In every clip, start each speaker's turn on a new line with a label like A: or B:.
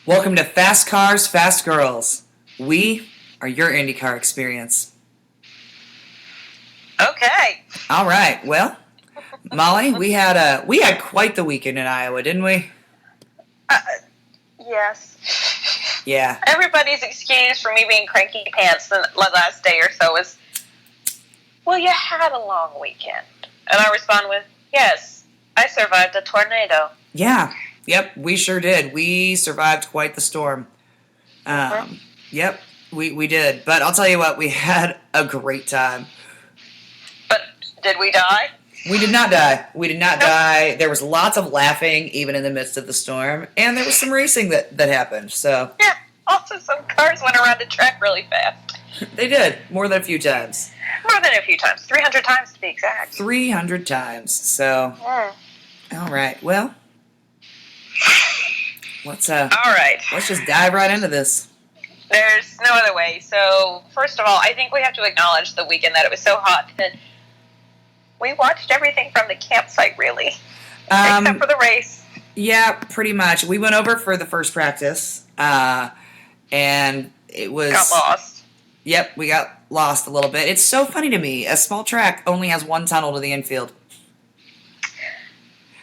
A: Welcome to Fast Cars, Fast Girls. We are your IndyCar experience.
B: Okay.
A: All right. Well, Molly, we had quite the weekend in Iowa, didn't we?
B: Yes.
A: Yeah.
B: Everybody's excuse for me being cranky pants the last day or so is, well, you had a long weekend. And I respond with, yes, I survived a tornado.
A: Yeah. Yep, we sure did. We survived quite the storm. Yep, we did. But I'll tell you what, we had a great time.
B: But did we die?
A: We did not die. We did not die. There was lots of laughing, even in the midst of the storm. And there was some racing that happened, so.
B: Yeah, also some cars went around the track really fast.
A: They did, more than a few times.
B: More than a few times. 300 times to be exact.
A: 300 times, so. All right, well. Let's just dive right into this.
B: There's no other way. So, first of all, I think we have to acknowledge the weekend that it was so hot that we watched everything from the campsite, really. Except for the race.
A: Yeah, pretty much. We went over for the first practice, and it was...
B: Got lost.
A: Yep, we got lost a little bit. It's so funny to me. A small track only has one tunnel to the infield.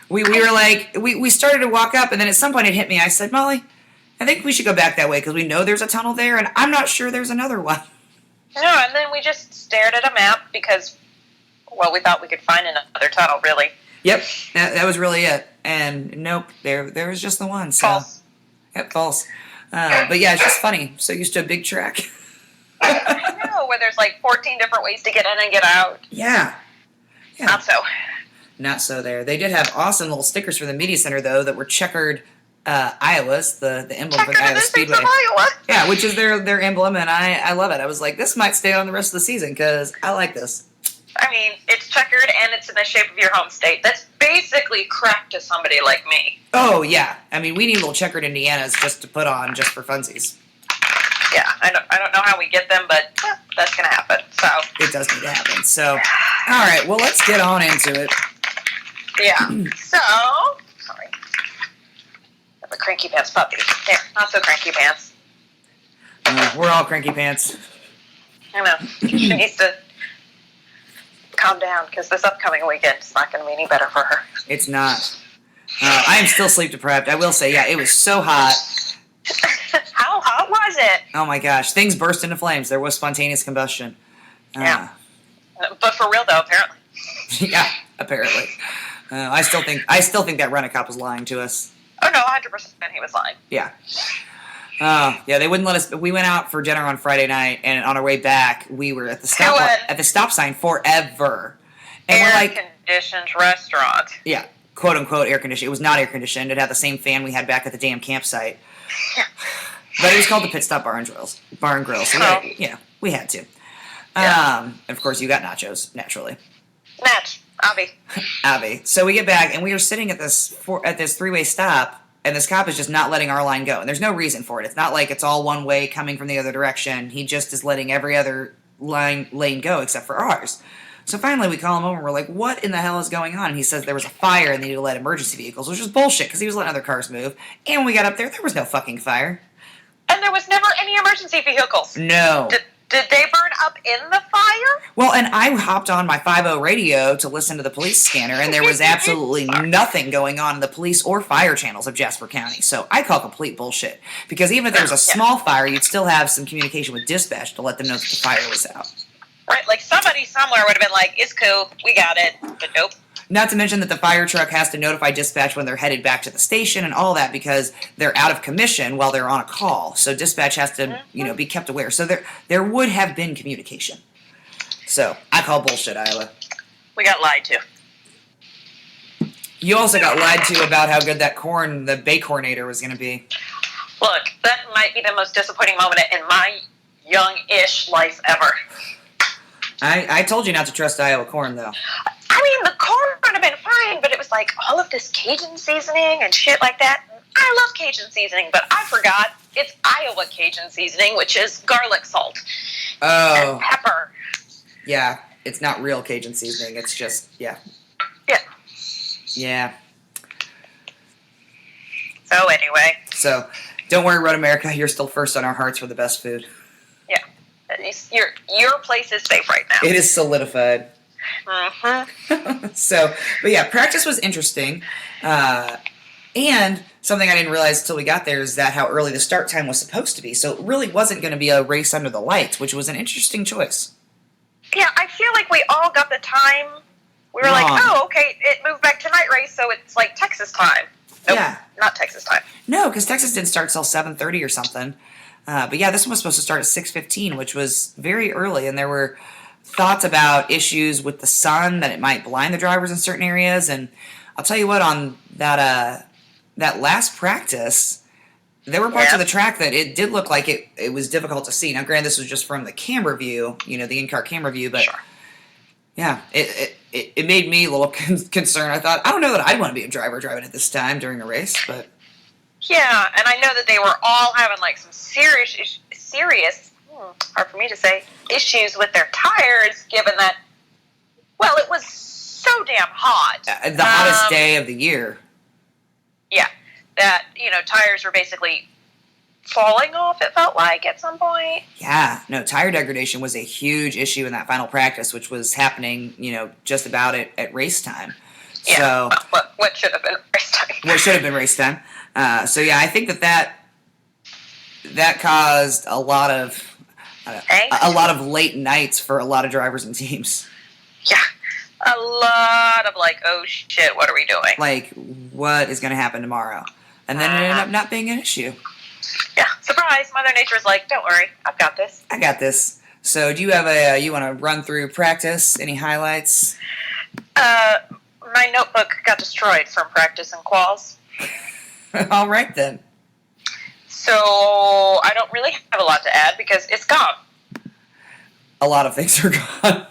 A: We were like, we started to walk up, and then at some point it hit me. I said, Molly, I think we should go back that way because we know there's a tunnel there, and I'm not sure there's another one.
B: No, and then we just stared at a map because, well, we thought we could find another tunnel, really.
A: Yep, that was really it. And nope, there was just the one. So.
B: False.
A: Yep, false. But yeah, it's just funny. So used to a big track.
B: I know, where there's like 14 different ways to get in and get out.
A: Yeah.
B: Not so.
A: Not so there. They did have awesome little stickers for the media center, though, that were checkered Iowas, the emblem
B: Checkered
A: of Iowa Speedway.
B: Iowa.
A: Yeah, which is their emblem, and I love it. I was like, this might stay on the rest of the season because I like this.
B: I mean, it's checkered and it's in the shape of your home state. That's basically crack to somebody like me.
A: Oh, yeah. I mean, we need little checkered Indianas just to put on just for funsies.
B: Yeah, I don't know how we get them, but that's going to happen. So
A: it does need to happen. So, all right, well, let's get on into it.
B: Yeah. So, sorry. I have a cranky pants puppy. There, not so cranky pants.
A: We're all cranky pants.
B: I know. She needs to calm down because this upcoming weekend is not going to be any better for her.
A: It's not. I am still sleep deprived. I will say, yeah, it was so hot.
B: How hot was it?
A: Oh my gosh, things burst into flames. There was spontaneous combustion.
B: Yeah. But for real, though, apparently.
A: Yeah, apparently. I still think that Rent-A-Cop was lying to us.
B: Oh no, 100% he was lying.
A: Yeah. Yeah, they wouldn't let us. We went out for dinner on Friday night, and on our way back, we were at the stop sign forever. And
B: Air-conditioned restaurant.
A: Yeah, quote unquote air conditioned. It was not air conditioned. It had the same fan we had back at the damn campsite.
B: Yeah.
A: But it was called the Pit Stop Bar and Grill. So we had to.
B: Yeah.
A: And of course, you got nachos naturally.
B: Abby.
A: So we get back, and we are sitting at this three-way stop, and this cop is just not letting our line go. And there's no reason for it. It's not like it's all one way coming from the other direction. He just is letting every other lane go except for ours. So finally, we call him over, and we're like, what in the hell is going on? And he says there was a fire, and they need to let emergency vehicles, which is bullshit, because he was letting other cars move. And when we got up there was no fucking fire.
B: And there was never any emergency vehicles.
A: No.
B: Did they burn up in the fire?
A: Well, and I hopped on my 5.0 radio to listen to the police scanner, and there was absolutely nothing going on in the police or fire channels of Jasper County. So I call complete bullshit. Because even if there was a small fire, you'd still have some communication with dispatch to let them know that the fire was out.
B: Right, like somebody somewhere would have been like, it's cool, we got it, but nope.
A: Not to mention that the fire truck has to notify dispatch when they're headed back to the station and all that because they're out of commission while they're on a call. So dispatch has to, be kept aware. So there would have been communication. So I call bullshit, Iowa.
B: We got lied to.
A: You also got lied to about how good that corn, the Bacornator, was going to be.
B: Look, that might be the most disappointing moment in my young-ish life ever.
A: I told you not to trust Iowa corn, though.
B: I mean, the corn would have been fine, but it was like all of this Cajun seasoning and shit like that. I love Cajun seasoning, but I forgot it's Iowa Cajun seasoning, which is garlic salt and pepper.
A: Yeah, it's not real Cajun seasoning. It's just, yeah.
B: Yeah.
A: Yeah.
B: So anyway.
A: So, Don't worry, Road America. You're still first on our hearts for the best food.
B: Yeah. Your place is safe right now.
A: It is solidified.
B: Mm-hmm.
A: So, but yeah, practice was interesting. And something I didn't realize until we got there is that how early the start time was supposed to be. So it really wasn't going to be a race under the lights, which was an interesting choice.
B: Yeah, I feel like we all got the time. We were like, oh, okay, it moved back to night race, so it's like Texas time. Nope,
A: Yeah.
B: not Texas time.
A: No, because Texas didn't start till 7:30 or something. But yeah, this one was supposed to start at 6:15, which was very early, and there were thoughts about issues with the sun, that it might blind the drivers in certain areas. And I'll tell you what, on that last practice, there were parts of the track that it did look like it was difficult to see. Now, granted, this was just from the camera view, the in-car camera view, but yeah, it made me a little concerned. I thought, I don't know that I'd want to be a driver driving at this time during a race, but
B: yeah, and I know that they were all having like some serious, hard for me to say, issues with their tires, given that, well, it was so damn hot.
A: The hottest day of the year.
B: Yeah, that, tires were basically falling off, it felt like, at some point.
A: Yeah, no, tire degradation was a huge issue in that final practice, which was happening, just about at race time.
B: Yeah, so, what should have been race time.
A: What should have been race time. So, yeah, I think that caused a lot of late nights for a lot of drivers and teams.
B: Yeah, a lot of like, oh shit, what are we doing?
A: Like, what is going to happen tomorrow? And then it ended up not being an issue.
B: Yeah, surprise! Mother Nature's like, don't worry, I've got this.
A: I got this. So, do you have you want to run through practice? Any highlights?
B: My notebook got destroyed from practice and quals.
A: All right then.
B: So I don't really have a lot to add because it's gone.
A: A lot of things are gone.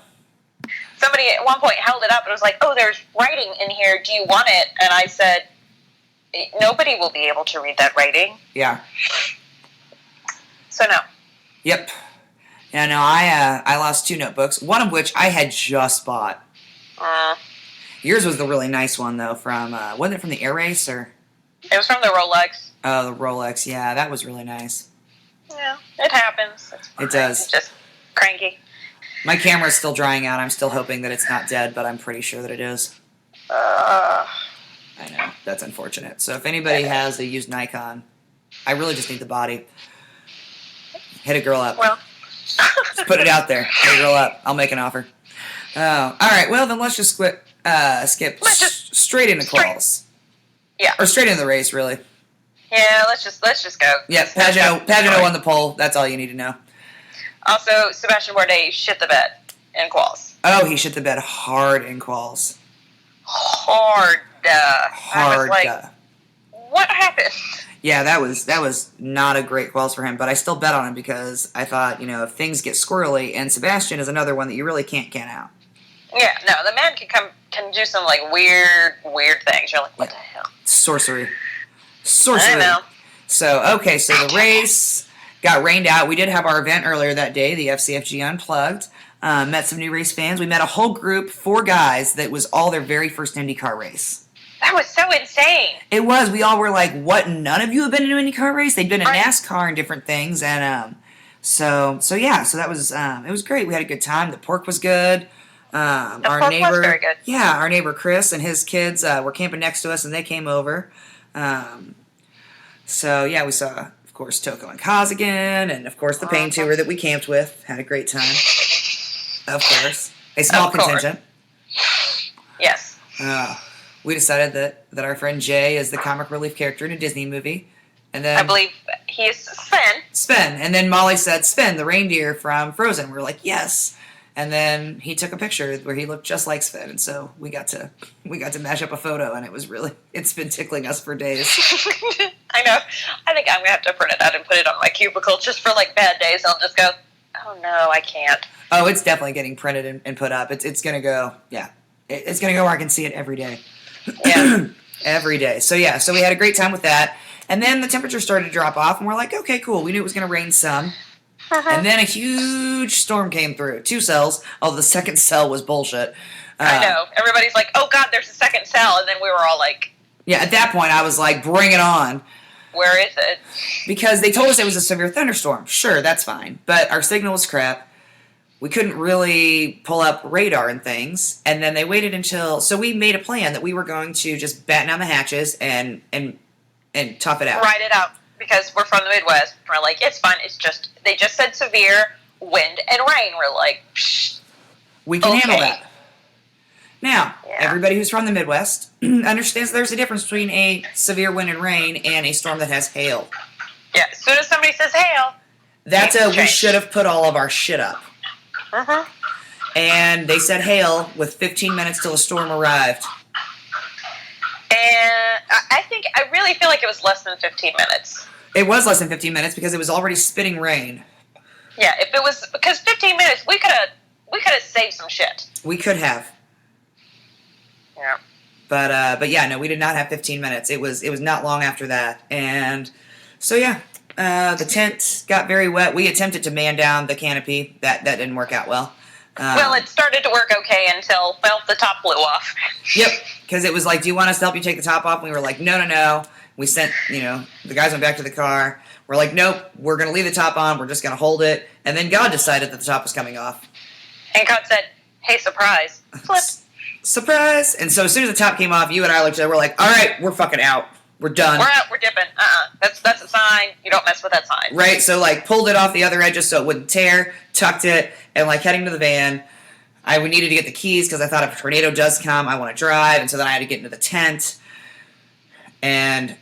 B: Somebody at one point held it up and was like, oh, there's writing in here. Do you want it? And I said, nobody will be able to read that writing.
A: Yeah.
B: So no.
A: Yep. Yeah, no, I lost 2 notebooks, one of which I had just bought. Yours was the really nice one, though, from, wasn't it from the Air Race, or?
B: It was from the Rolex.
A: Oh, the Rolex, yeah, that was really nice.
B: Yeah, it happens.
A: It does.
B: It's just cranky.
A: My camera's still drying out. I'm still hoping that it's not dead, but I'm pretty sure that it is.
B: I
A: know, that's unfortunate. So if anybody has a used Nikon, I really just need the body. Hit a girl up.
B: Well.
A: Just put it out there. Hit a girl up. I'll make an offer. All right, well, then let's just skip straight into quals.
B: Yeah.
A: Or straight into the race, really.
B: Yeah, let's just go.
A: Yeah, Pagano won the pole. That's all you need to know.
B: Also, Sebastian Bourdais shit the bed in quals.
A: Oh, he shit the bed hard in quals.
B: Hard. I was like, what happened?
A: Yeah, that was not a great quals for him, but I still bet on him because I thought, if things get squirrely, and Sebastian is another one that you really can't count out.
B: Yeah, no, the man can do some like weird things. You're like, what the hell? Sorcery. I know.
A: So the race got rained out. We did have our event earlier that day, the FCFG Unplugged. Met some new race fans. We met a whole group, 4 guys, that was all their very first IndyCar race.
B: That was so insane.
A: It was. We all were like, what, none of you have been in an IndyCar race? They'd been in NASCAR and different things. And so that was, it was great. We had a good time. The pork was good. Our neighbor
B: was very good.
A: Yeah, our neighbor Chris and his kids were camping next to us, and they came over. So yeah, we saw, of course, Toko and Kaz again, and of course the paint tour that we camped with. Had a great time. Of course, a small contingent.
B: Yes.
A: We decided that our friend Jay is the comic relief character in a Disney movie, and then
B: I believe he is Sven.
A: Sven, and then Molly said Sven, the reindeer from Frozen. We were like, yes. And then he took a picture where he looked just like Sven, and so we got to mash up a photo, and it's been tickling us for days.
B: I know. I think I'm gonna have to print it out and put it on my cubicle just for like bad days. I'll just go, oh no, I can't.
A: Oh, it's definitely getting printed and put up. It's gonna go. Yeah, it's gonna go where I can see it every day.
B: Yeah.
A: Every day. So yeah, so we had a great time with that, and then the temperature started to drop off, and we're like, okay, cool. We knew it was gonna rain some. And then a huge storm came through. 2 cells. Oh, the second cell was bullshit.
B: I know. Everybody's like, oh, God, there's a second cell. And then we were all like...
A: Yeah, at that point, I was like, bring it on.
B: Where is it?
A: Because they told us it was a severe thunderstorm. Sure, that's fine. But our signal was crap. We couldn't really pull up radar and things. And then they waited until... So we made a plan that we were going to just batten down the hatches and tough it out.
B: Ride it out. Because we're from the Midwest. We're like, it's fine. It's just... They just said severe wind and rain. We're like, psh,
A: we can handle that. Now, everybody who's from the Midwest understands there's a difference between a severe wind and rain and a storm that has hail.
B: Yeah, as soon as somebody says hail...
A: That's we should have put all of our shit up.
B: Uh-huh.
A: And they said hail with 15 minutes till the storm arrived.
B: And I really feel like it was less than 15 minutes.
A: It was less than 15 minutes because it was already spitting rain.
B: Yeah, if it was... Because 15 minutes, we could have saved some shit.
A: We could have.
B: Yeah.
A: But yeah, no, we did not have 15 minutes. It was not long after that. And so yeah, the tent got very wet. We attempted to man down the canopy. That didn't work out well.
B: Well, it started to work okay until, well, the top blew off.
A: Yep, because it was like, do you want us to help you take the top off? And we were like, no. We sent, the guys went back to the car. We're like, nope, we're going to leave the top on. We're just going to hold it. And then God decided that the top was coming off. And
B: God said, hey, surprise. Flip.
A: Surprise! And so as soon as the top came off, you and I looked at it, we're like, all right, we're fucking out. We're done.
B: We're out, we're dipping. That's a sign. You don't mess with that sign.
A: Right, so pulled it off the other edges so it wouldn't tear, tucked it, and heading to the van. We needed to get the keys because I thought if a tornado does come, I want to drive, and so then I had to get into the tent. And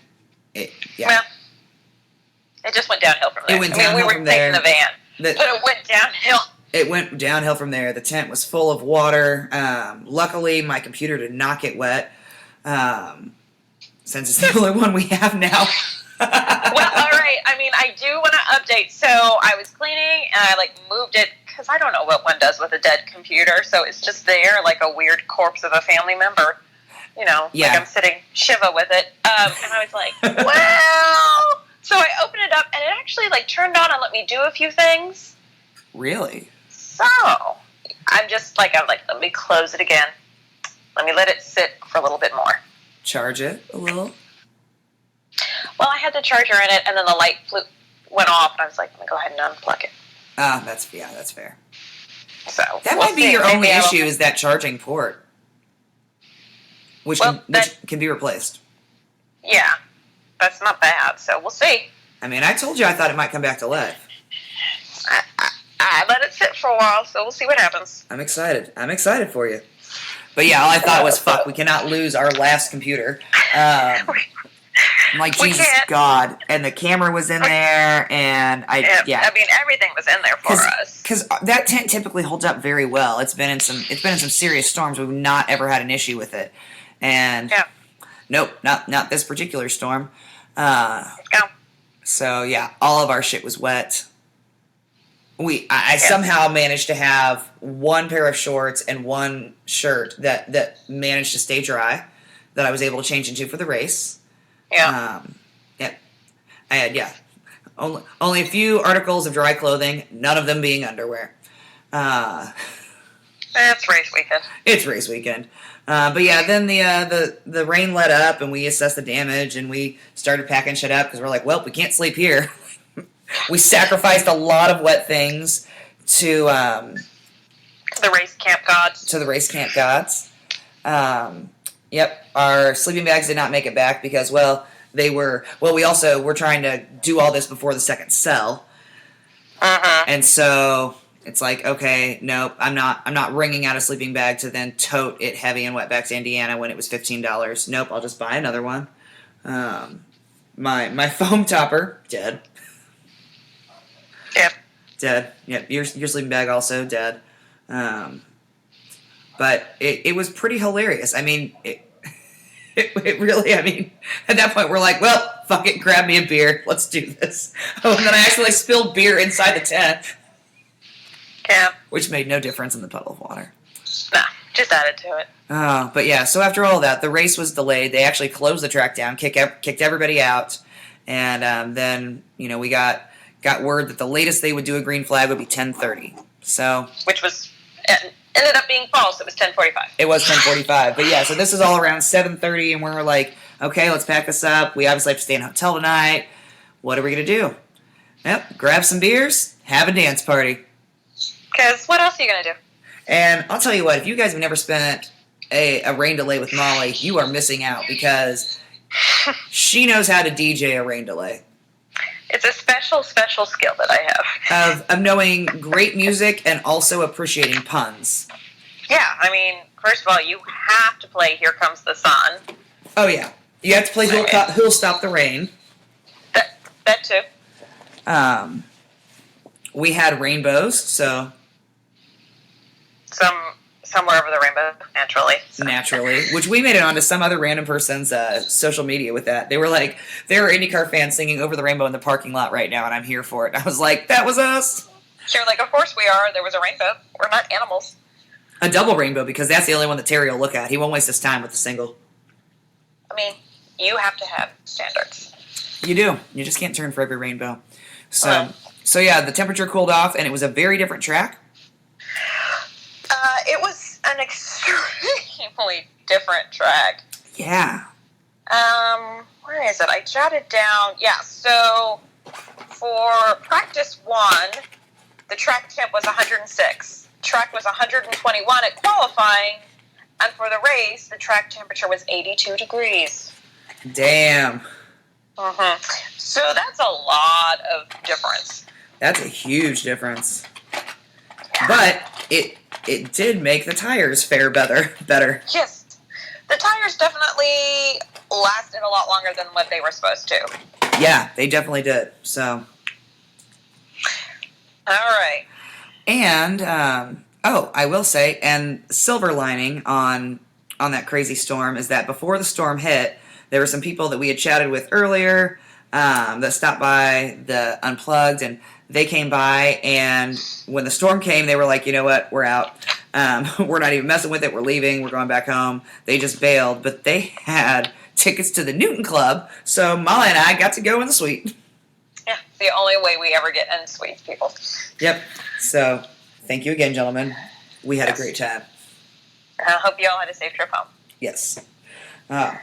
A: it just went downhill from there. It went downhill from there.
B: We were taking the van, but it went downhill.
A: It went downhill from there. The tent was full of water. Luckily, my computer did not get wet, since it's the only one we have now.
B: Well, all right. I do want to update. So I was cleaning, and I moved it, because I don't know what one does with a dead computer, so it's just there, like a weird corpse of a family member. Like I'm sitting Shiva with it. And I was like, wow. So I opened it up, and it actually turned on and let me do a few things.
A: Really?
B: So I'm just let me close it again. Let me let it sit for a little bit more.
A: Charge it a little?
B: Well, I had the charger in it, and then the light went off, and I was like, let me go ahead and unplug it.
A: That's fair.
B: So
A: that might be your only issue is that charging port, which can be replaced.
B: Yeah, that's not bad. So we'll see.
A: I told you I thought it might come back to life.
B: I let it sit for a while, so we'll see what happens.
A: I'm excited for you. But yeah, all I thought was, fuck, we cannot lose our last computer. I'm like, Jesus God. And the camera was in there, and
B: everything was in there for us.
A: Because that tent typically holds up very well. It's been in some serious storms. We've not ever had an issue with it. And nope, not this particular storm. So yeah, all of our shit was wet. I somehow managed to have one pair of shorts and one shirt that managed to stay dry, that I was able to change into for the race.
B: Yeah.
A: I had only a few articles of dry clothing, none of them being underwear.
B: It's race weekend.
A: It's race weekend. But yeah, then the rain let up, and we assessed the damage, and we started packing shit up because we're like, well, we can't sleep here. We sacrificed a lot of wet things to
B: the race camp gods.
A: Yep, our sleeping bags did not make it back because, we also were trying to do all this before the second cell. And so it's like, okay, nope, I'm not wringing out a sleeping bag to then tote it heavy and wet back to Indiana when it was $15. Nope, I'll just buy another one. My foam topper, dead.
B: Yep.
A: Dead. Yep. Your sleeping bag also dead. But it was pretty hilarious. It really, at that point we're like, well, fuck it, grab me a beer. Let's do this. Oh, and then I actually spilled beer inside the tent.
B: Yeah.
A: Which made no difference in the puddle of water.
B: Nah, just added to it.
A: Oh, but yeah, so after all that, the race was delayed. They actually closed the track down, kicked everybody out, and then, we got word that the latest they would do a green flag would be 10:30. So,
B: which was ended up being false. It was 10:45.
A: It was 10:45. But yeah, so this is all around 7:30, and we're like, okay, let's pack this up. We obviously have to stay in a hotel tonight. What are we going to do? Yep, grab some beers, have a dance party.
B: Because what else are you going to do?
A: And I'll tell you what, if you guys have never spent a rain delay with Molly, you are missing out because she knows how to DJ a rain delay.
B: It's a special skill that I have.
A: Of knowing great music and also appreciating puns.
B: Yeah, I mean, first of all, you have to play Here Comes the Sun.
A: Oh, yeah. You have to play Who'll Stop the Rain.
B: That too.
A: We had rainbows, so...
B: Somewhere over the rainbow, naturally. So.
A: Naturally. Which we made it onto some other random person's social media with that. They were like, there are IndyCar fans singing Over the Rainbow in the parking lot right now, and I'm here for it. And I was like, that was us.
B: You're like, of course we are. There was a rainbow. We're not animals.
A: A double rainbow, because that's the only one that Terry will look at. He won't waste his time with a single.
B: I mean, you have to have standards.
A: You do. You just can't turn for every rainbow. So yeah, the temperature cooled off, and it was a very different track.
B: It was an extremely different track.
A: Yeah.
B: Where is it? I jotted down. Yeah, so for practice 1, the track temp was 106. Track was 121 at qualifying, and for the race, the track temperature was 82 degrees.
A: Damn.
B: Mm-hmm. So that's a lot of difference.
A: That's a huge difference. But it did make the tires fare better.
B: Yes. The tires definitely lasted a lot longer than what they were supposed to.
A: Yeah, they definitely did. So.
B: All right.
A: And, I will say, and silver lining on that crazy storm is that before the storm hit, there were some people that we had chatted with earlier that stopped by the Unplugged, and they came by, and when the storm came, they were like, you know what, we're out. We're not even messing with it. We're leaving. We're going back home. They just bailed, but they had tickets to the Newton Club, so Molly and I got to go in the suite.
B: Yeah, the only way we ever get in suites, people.
A: Yep. So, thank you again, gentlemen. We had a great time.
B: I hope you all had a safe trip home.
A: Yes.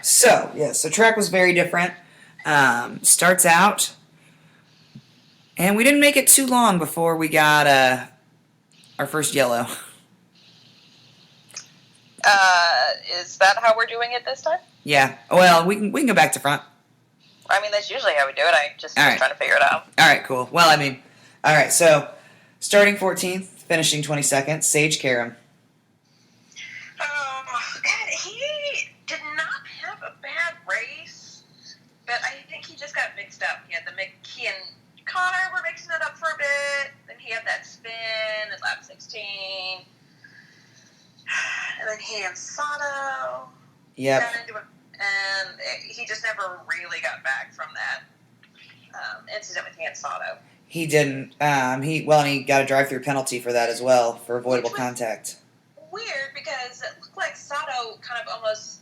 A: So track was very different. Starts out, and we didn't make it too long before we got our first yellow.
B: Is that how we're doing it this time?
A: Yeah. Well, we can go back to front.
B: I mean, that's usually how we do it. I just was
A: right.
B: trying to figure it out.
A: All right, cool. Well, I mean, all right. So, starting 14th, finishing 22nd, Sage Karam.
B: God, he did not have a bad race, but I think he just got mixed up. He and Connor were mixing it up for a bit. Then he had that spin at lap 16. And then he and Sato got into it. And he just never really got back from that incident with Hinch Sato.
A: He didn't. He got a drive-through penalty for that as well, for avoidable contact.
B: Weird, because it looked like Sato kind of almost,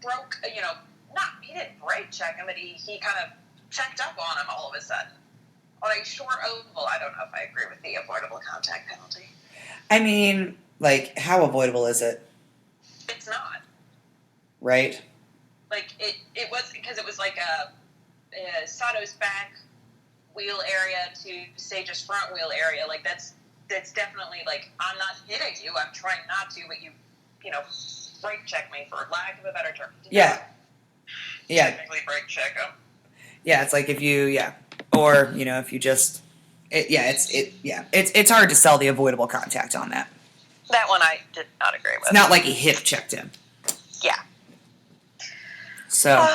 B: broke, he didn't brake check him, but he kind of checked up on him all of a sudden. On a short oval, I don't know if I agree with the avoidable contact penalty.
A: I mean, how avoidable is it?
B: It's not.
A: Right?
B: It was, because it was like a Sato's back wheel area to Sage's front wheel area. That's definitely, I'm not hitting you. I'm trying not to, but you brake check me, for lack of a better term.
A: Yeah. Yeah.
B: Technically brake check them.
A: Yeah, it's like if you, or, if you just, it's hard to sell the avoidable contact on that.
B: That one I did not agree with.
A: It's not like he hip checked him.
B: Yeah.
A: So,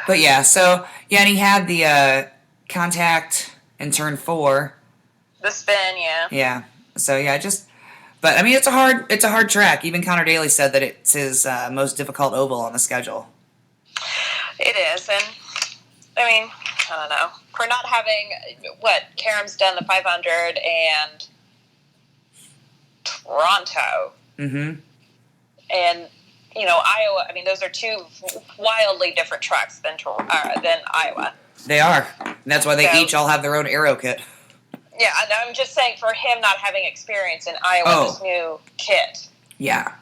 A: but and he had the contact in turn 4.
B: The spin, yeah.
A: Yeah. So but I mean, it's a hard track. Even Connor Daly said that it's his most difficult oval on the schedule.
B: It is, and I mean, I don't know. For not having Karam's done the 500 and Toronto.
A: Mm-hmm.
B: And Iowa. I mean, those are two wildly different tracks than Iowa.
A: They are. And that's why they each all have their own aero kit.
B: Yeah, and I'm just saying, for him not having experience in Iowa, this new kit.
A: Yeah.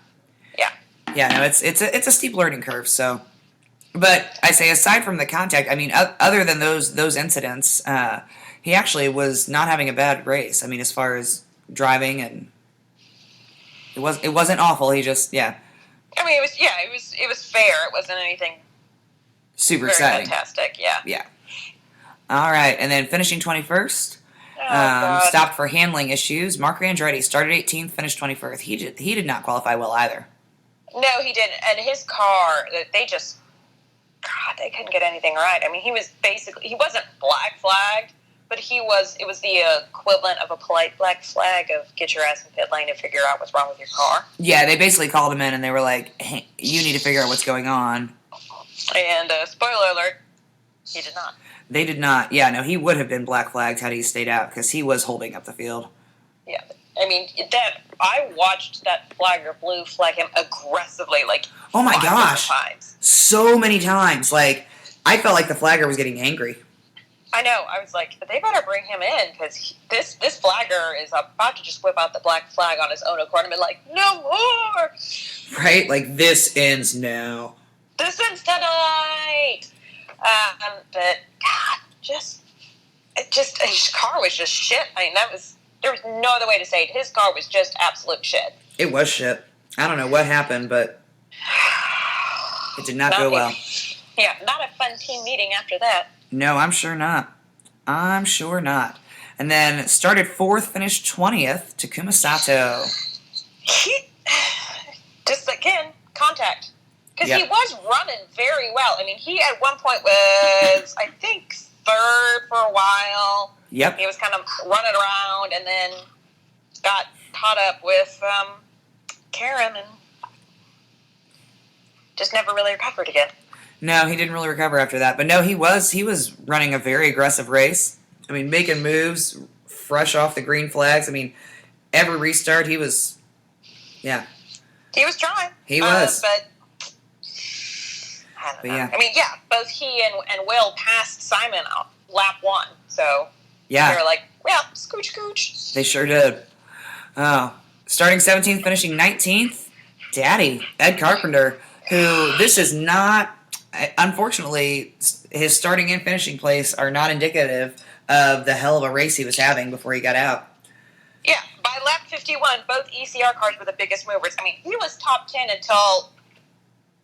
B: Yeah.
A: Yeah, no, it's a steep learning curve. So, but I say aside from the contact, I mean, other than those incidents, he actually was not having a bad race. I mean, as far as driving, and it wasn't awful. He just
B: I mean, it was fair. It wasn't anything
A: super
B: very
A: exciting.
B: fantastic. Yeah.
A: Yeah. All right, and then finishing 21st.
B: God.
A: Stopped for handling issues. Mark Andretti started 18th, finished 21st. He did not qualify well either.
B: No, he didn't. And his car, they just, God, they couldn't get anything right. I mean, he wasn't black flagged, but it was the equivalent of a polite black flag of get your ass in pit lane and figure out what's wrong with your car.
A: Yeah, they basically called him in and they were like, hey, you need to figure out what's going on.
B: And spoiler alert, he did not.
A: They did not. Yeah, no, he would have been black flagged had he stayed out because he was holding up the field.
B: Yeah, I mean, I watched that flagger blue flag him aggressively, like,
A: oh my gosh,
B: times.
A: So many times. Like, I felt like the flagger was getting angry.
B: I know. I was like, they better bring him in because this flagger is about to just whip out the black flag on his own accord and be like, no more.
A: Right? Like, this ends now.
B: This ends tonight. But God, his car was just shit. I mean, there was no other way to say it. His car was just absolute shit.
A: It was shit. I don't know what happened, but it did not go well.
B: Yeah, not a fun team meeting after that.
A: No, I'm sure not. I'm sure not. And then started 4th, finished 20th, Takuma Sato.
B: Just again, contact. Because
A: Yep.
B: he was running very well. I mean, he at one point was, I think, 3rd for a while.
A: Yep.
B: He was kind of running around and then got caught up with Karen and just never really recovered again.
A: No, he didn't really recover after that. But no, he was running a very aggressive race. I mean, making moves fresh off the green flags. I mean, every restart he was, yeah.
B: He was trying.
A: He was.
B: But I don't know.
A: Yeah.
B: I mean, yeah, both he and Will passed Simon lap 1. So
A: yeah.
B: they were like, well, scooch.
A: They sure did. Oh. Starting 17th, finishing 19th, Daddy, Ed Carpenter, who this is not, unfortunately, his starting and finishing place are not indicative of the hell of a race he was having before he got out.
B: Yeah, by lap 51, both ECR cars were the biggest movers. I mean, he was top 10 until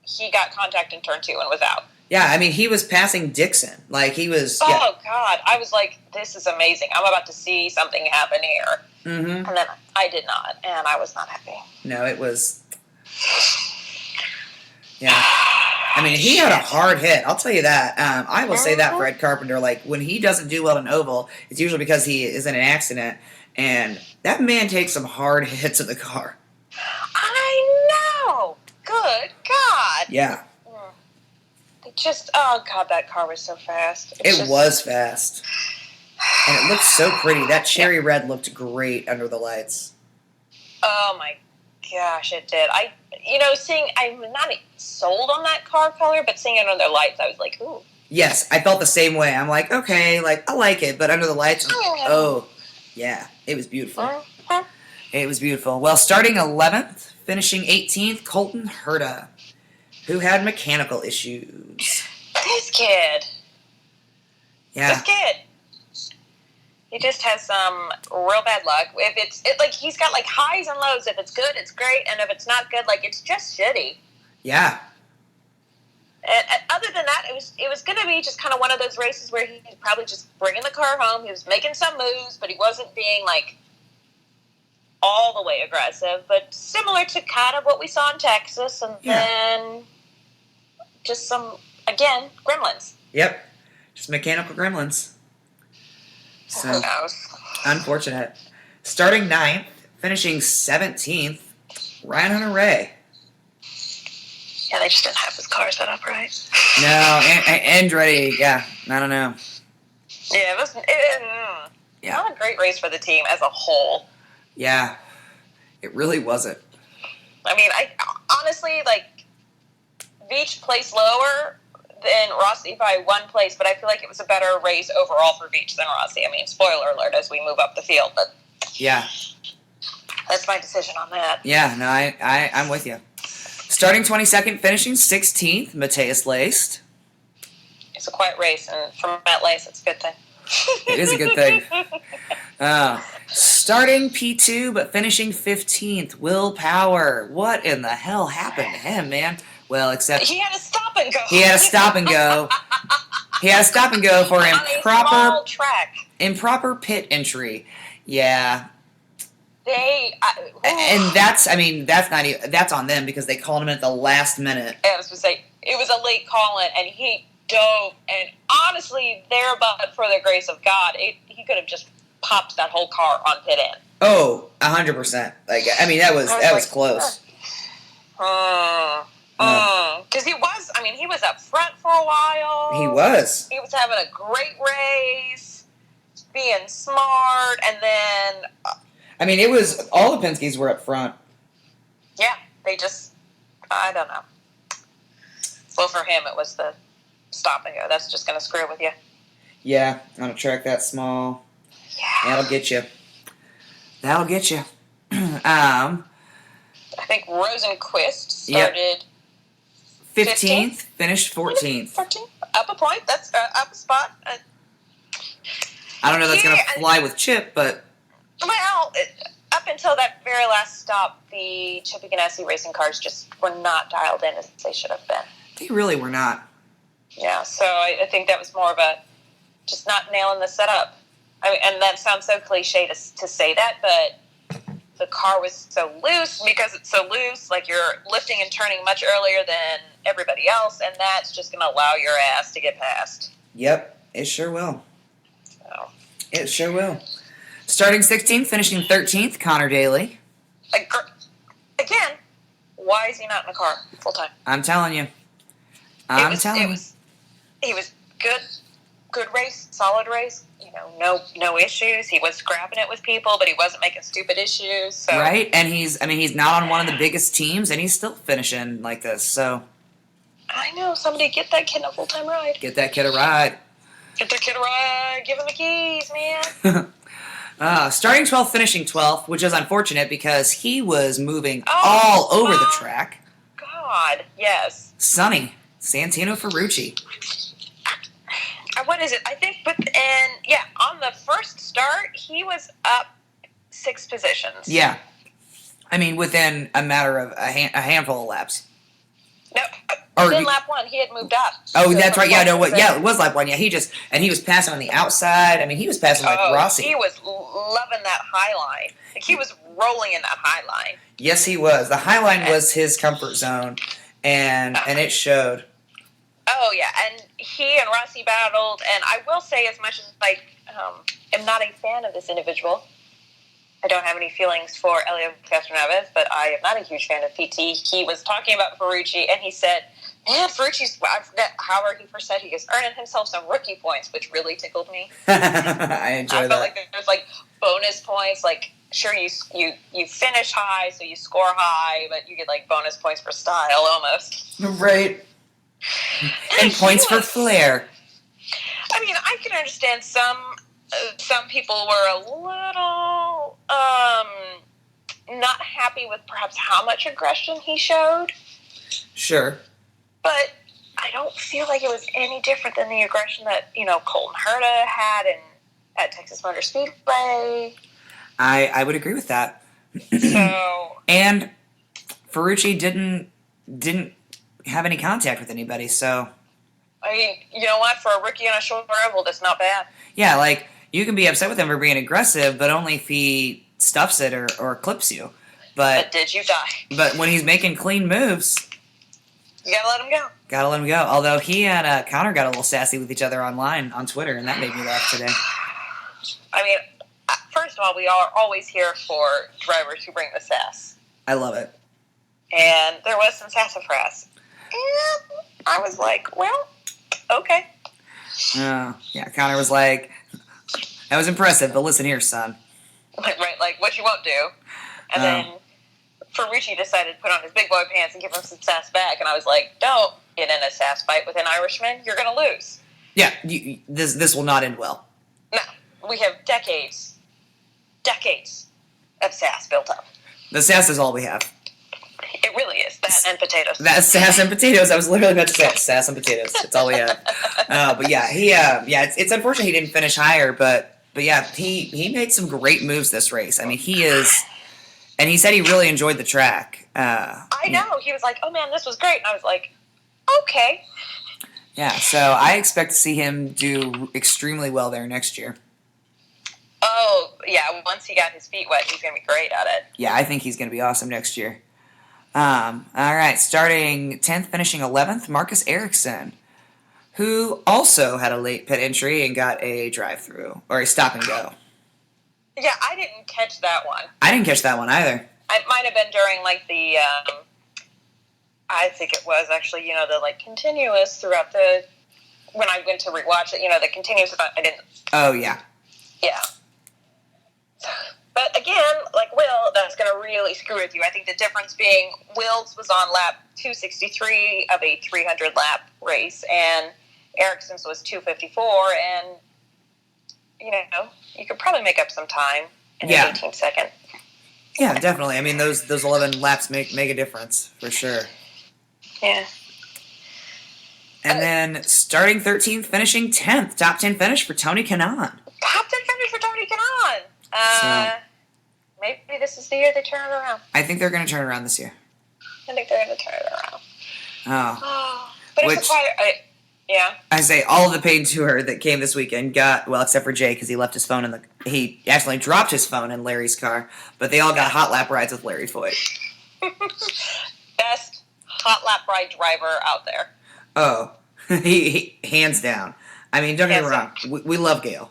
B: he got contact in turn 2 and was out.
A: Yeah, I mean, he was passing Dixon. Like, he was...
B: Oh,
A: yeah.
B: God. I was like, this is amazing. I'm about to see something happen here.
A: Mm-hmm.
B: And then I did not, and I was not happy.
A: No, it was... Yeah. I mean, he had a hard hit. I'll tell you that. I will say that for Ed Carpenter. Like, when he doesn't do well in oval, it's usually because he is in an accident. And that man takes some hard hits of the car.
B: I know. Good God.
A: Yeah.
B: It just, oh, God, that car was so fast.
A: It was fast. And it looked so pretty. That cherry red looked great under the lights.
B: Oh, my gosh, it did. I'm not sold on that car color, but seeing it under the lights, I was like, ooh.
A: Yes, I felt the same way. I'm like, okay, like, I like it, but under the lights, oh, yeah, it was beautiful.
B: Mm-hmm.
A: It was beautiful. Well, starting 11th, finishing 18th, Colton Herta, who had mechanical issues.
B: This kid.
A: Yeah.
B: This kid. He just has some real bad luck. He's got like highs and lows. If it's good, it's great, and if it's not good, like it's just shitty.
A: Yeah.
B: And other than that, it was going to be just kind of one of those races where he's probably just bringing the car home. He was making some moves, but he wasn't being like all the way aggressive. But similar to kind of what we saw in Texas, and then just some gremlins.
A: Yep. Just mechanical gremlins. So,
B: who knows?
A: Unfortunate. Starting 9th, finishing 17th, Ryan Hunter-Ray.
B: Yeah, they just didn't have his car set up right.
A: No, Andretti, yeah, I don't know.
B: Yeah, it was not a great race for the team as a whole.
A: Yeah, it really wasn't.
B: I mean, I honestly, Veach placed lower than Rossi by 1 place, but I feel like it was a better race overall for Veach than Rossi. I mean, spoiler alert as we move up the field, but
A: yeah,
B: that's my decision on that.
A: Yeah, no, I'm with you. Starting 22nd, finishing 16th, Mateus Laced.
B: It's a quiet race, and for Matt Lace, it's a good thing.
A: It is a good thing. Starting P2, but finishing 15th, Will Power. What in the hell happened to him, man? Well, except...
B: He had to stop and go.
A: He had to stop and go. He had to stop and go for
B: on a small track.
A: Improper pit entry. Yeah.
B: And
A: that's not even, that's on them because they called him at the last minute.
B: I was going to say, it was a late call-in, and he dove, and honestly, there but for the grace of God, he could have just popped that whole car on pit end.
A: Oh, 100%. Like, I mean, that was close.
B: Because he was up front for a while.
A: He was.
B: He was having a great race, being smart, and then...
A: I mean, it was, all the Penske's were up front.
B: Yeah, they just, I don't know. Well, for him, it was the stop and go. That's just going to screw with you.
A: Yeah, on a track that small.
B: Yeah.
A: That'll get you.
B: I think Rosenquist started
A: 15th, finished 14th.
B: 14th? Up a point. That's up a spot.
A: I don't know if that's going to fly with Chip, but...
B: Well, up until that very last stop, the Chip Ganassi racing cars just were not dialed in as they should have been.
A: They really were not.
B: Yeah, so I think that was more of a just not nailing the setup. I mean, and that sounds so cliche to say that, but the car was so loose. Because it's so loose, like you're lifting and turning much earlier than everybody else, and that's just going to allow your ass to get past.
A: Yep, it sure will.
B: So.
A: It sure will. Starting 16th, finishing 13th, Connor Daly.
B: Again, why is he not in the car full time?
A: I'm telling you.
B: He was good race, solid race. You know, no issues. He was scrapping it with people, but he wasn't making stupid issues. So.
A: Right, and he's not on one of the biggest teams, and he's still finishing like this. So.
B: I know. Somebody get that kid a full time ride.
A: Get that kid a ride.
B: Get that kid a ride. Give him the keys, man.
A: Starting 12th, finishing 12th, which is unfortunate because he was moving all over the track.
B: God, yes.
A: Sonny, Santino Ferrucci.
B: What is it? I think, on the first start, he was up 6 positions.
A: Yeah. I mean, within a matter of a handful of laps.
B: No, within lap 1, he had moved up.
A: Oh, that's right. Yeah, no, it was lap 1. Yeah, he was passing on the outside. I mean, he was passing like Rossi.
B: He was loving that high line. Like, he was rolling in that high line.
A: Yes, he was. The high line was his comfort zone, and it showed. Oh, yeah, and
B: he and Rossi battled, and I will say, as much as I am not a fan of this individual, I don't have any feelings for Elio Castroneves, but I am not a huge fan of PT. He was talking about Ferrucci, and he said, man, Ferrucci's, I forget how he first said, he was earning himself some rookie points, which really tickled me.
A: I enjoy that.
B: I felt like there's, like, bonus points, like, sure, you finish high, so you score high, but you get, like, bonus points for style, almost.
A: Right. And points for flair.
B: I mean, I can understand some people were a little not happy with perhaps how much aggression he showed.
A: Sure.
B: But I don't feel like it was any different than the aggression that, Colton Herta had at Texas Motor Speedway.
A: I would agree with that.
B: So.
A: And Ferrucci didn't have any contact with anybody, so.
B: I mean, you know what? For a rookie on a short oval, that's not bad.
A: Yeah, like, you can be upset with him for being aggressive, but only if he stuffs it or clips you. But
B: did you die?
A: But when he's making clean moves,
B: you gotta let him go.
A: Gotta let him go. Although he and Connor got a little sassy with each other online on Twitter, and that made me laugh today.
B: I mean, first of all, we are always here for drivers who bring the sass.
A: I love it.
B: And there was some sassafras. And I was like, well, okay.
A: Yeah, Connor was like, that was impressive, but listen here, son.
B: Right, like what you won't do. And then Ferrucci decided to put on his big boy pants and give him some sass back, and I was like, don't get in a sass fight with an Irishman. You're going to lose.
A: Yeah, this will not end well.
B: No, we have decades of sass built up.
A: The sass is all we have.
B: It really is. That and potatoes.
A: That's sass and potatoes. I was literally about to say it. Sass and potatoes. That's all we have. But yeah, it's unfortunate he didn't finish higher, but yeah, he made some great moves this race. I mean, and he said he really enjoyed the track.
B: I know. He was like, "Oh man, this was great," and I was like, "Okay."
A: Yeah, so I expect to see him do extremely well there next year.
B: Oh yeah, once he got his feet wet, he's gonna be great at it.
A: Yeah, I think he's gonna be awesome next year. All right, starting 10th, finishing 11th, Marcus Ericsson, who also had a late pit entry and got a drive-through, or a stop and go.
B: Yeah, I didn't catch that one.
A: I didn't catch that one either.
B: It might have been during, like, the, I think it was actually, the, like, continuous throughout when I went to rewatch it, the continuous, I didn't.
A: Oh, yeah.
B: Yeah. But again, like Will, that's going to really screw with you. I think the difference being Will's was on lap 263 of a 300-lap race, and Ericsson's was 254, and, you could probably make up some time in an 18-second.
A: Yeah, definitely. I mean, those 11 laps make a difference, for sure.
B: Yeah.
A: And then starting 13th, finishing 10th. Top 10 finish for Tony Kanaan.
B: Top 10 finish for Tony Kanaan. Maybe this is the year they turn it around.
A: I think they're going to turn it around this year.
B: I think they're going to turn it around.
A: Oh.
B: But it's yeah.
A: I say all of the paid tour that came this weekend got, well, except for Jay, because he left his phone he accidentally dropped his phone in Larry's car, but they all got hot lap rides with Larry Foyt.
B: Best hot lap ride driver out there.
A: Oh, he hands down. I mean, don't get me wrong. We love Gail.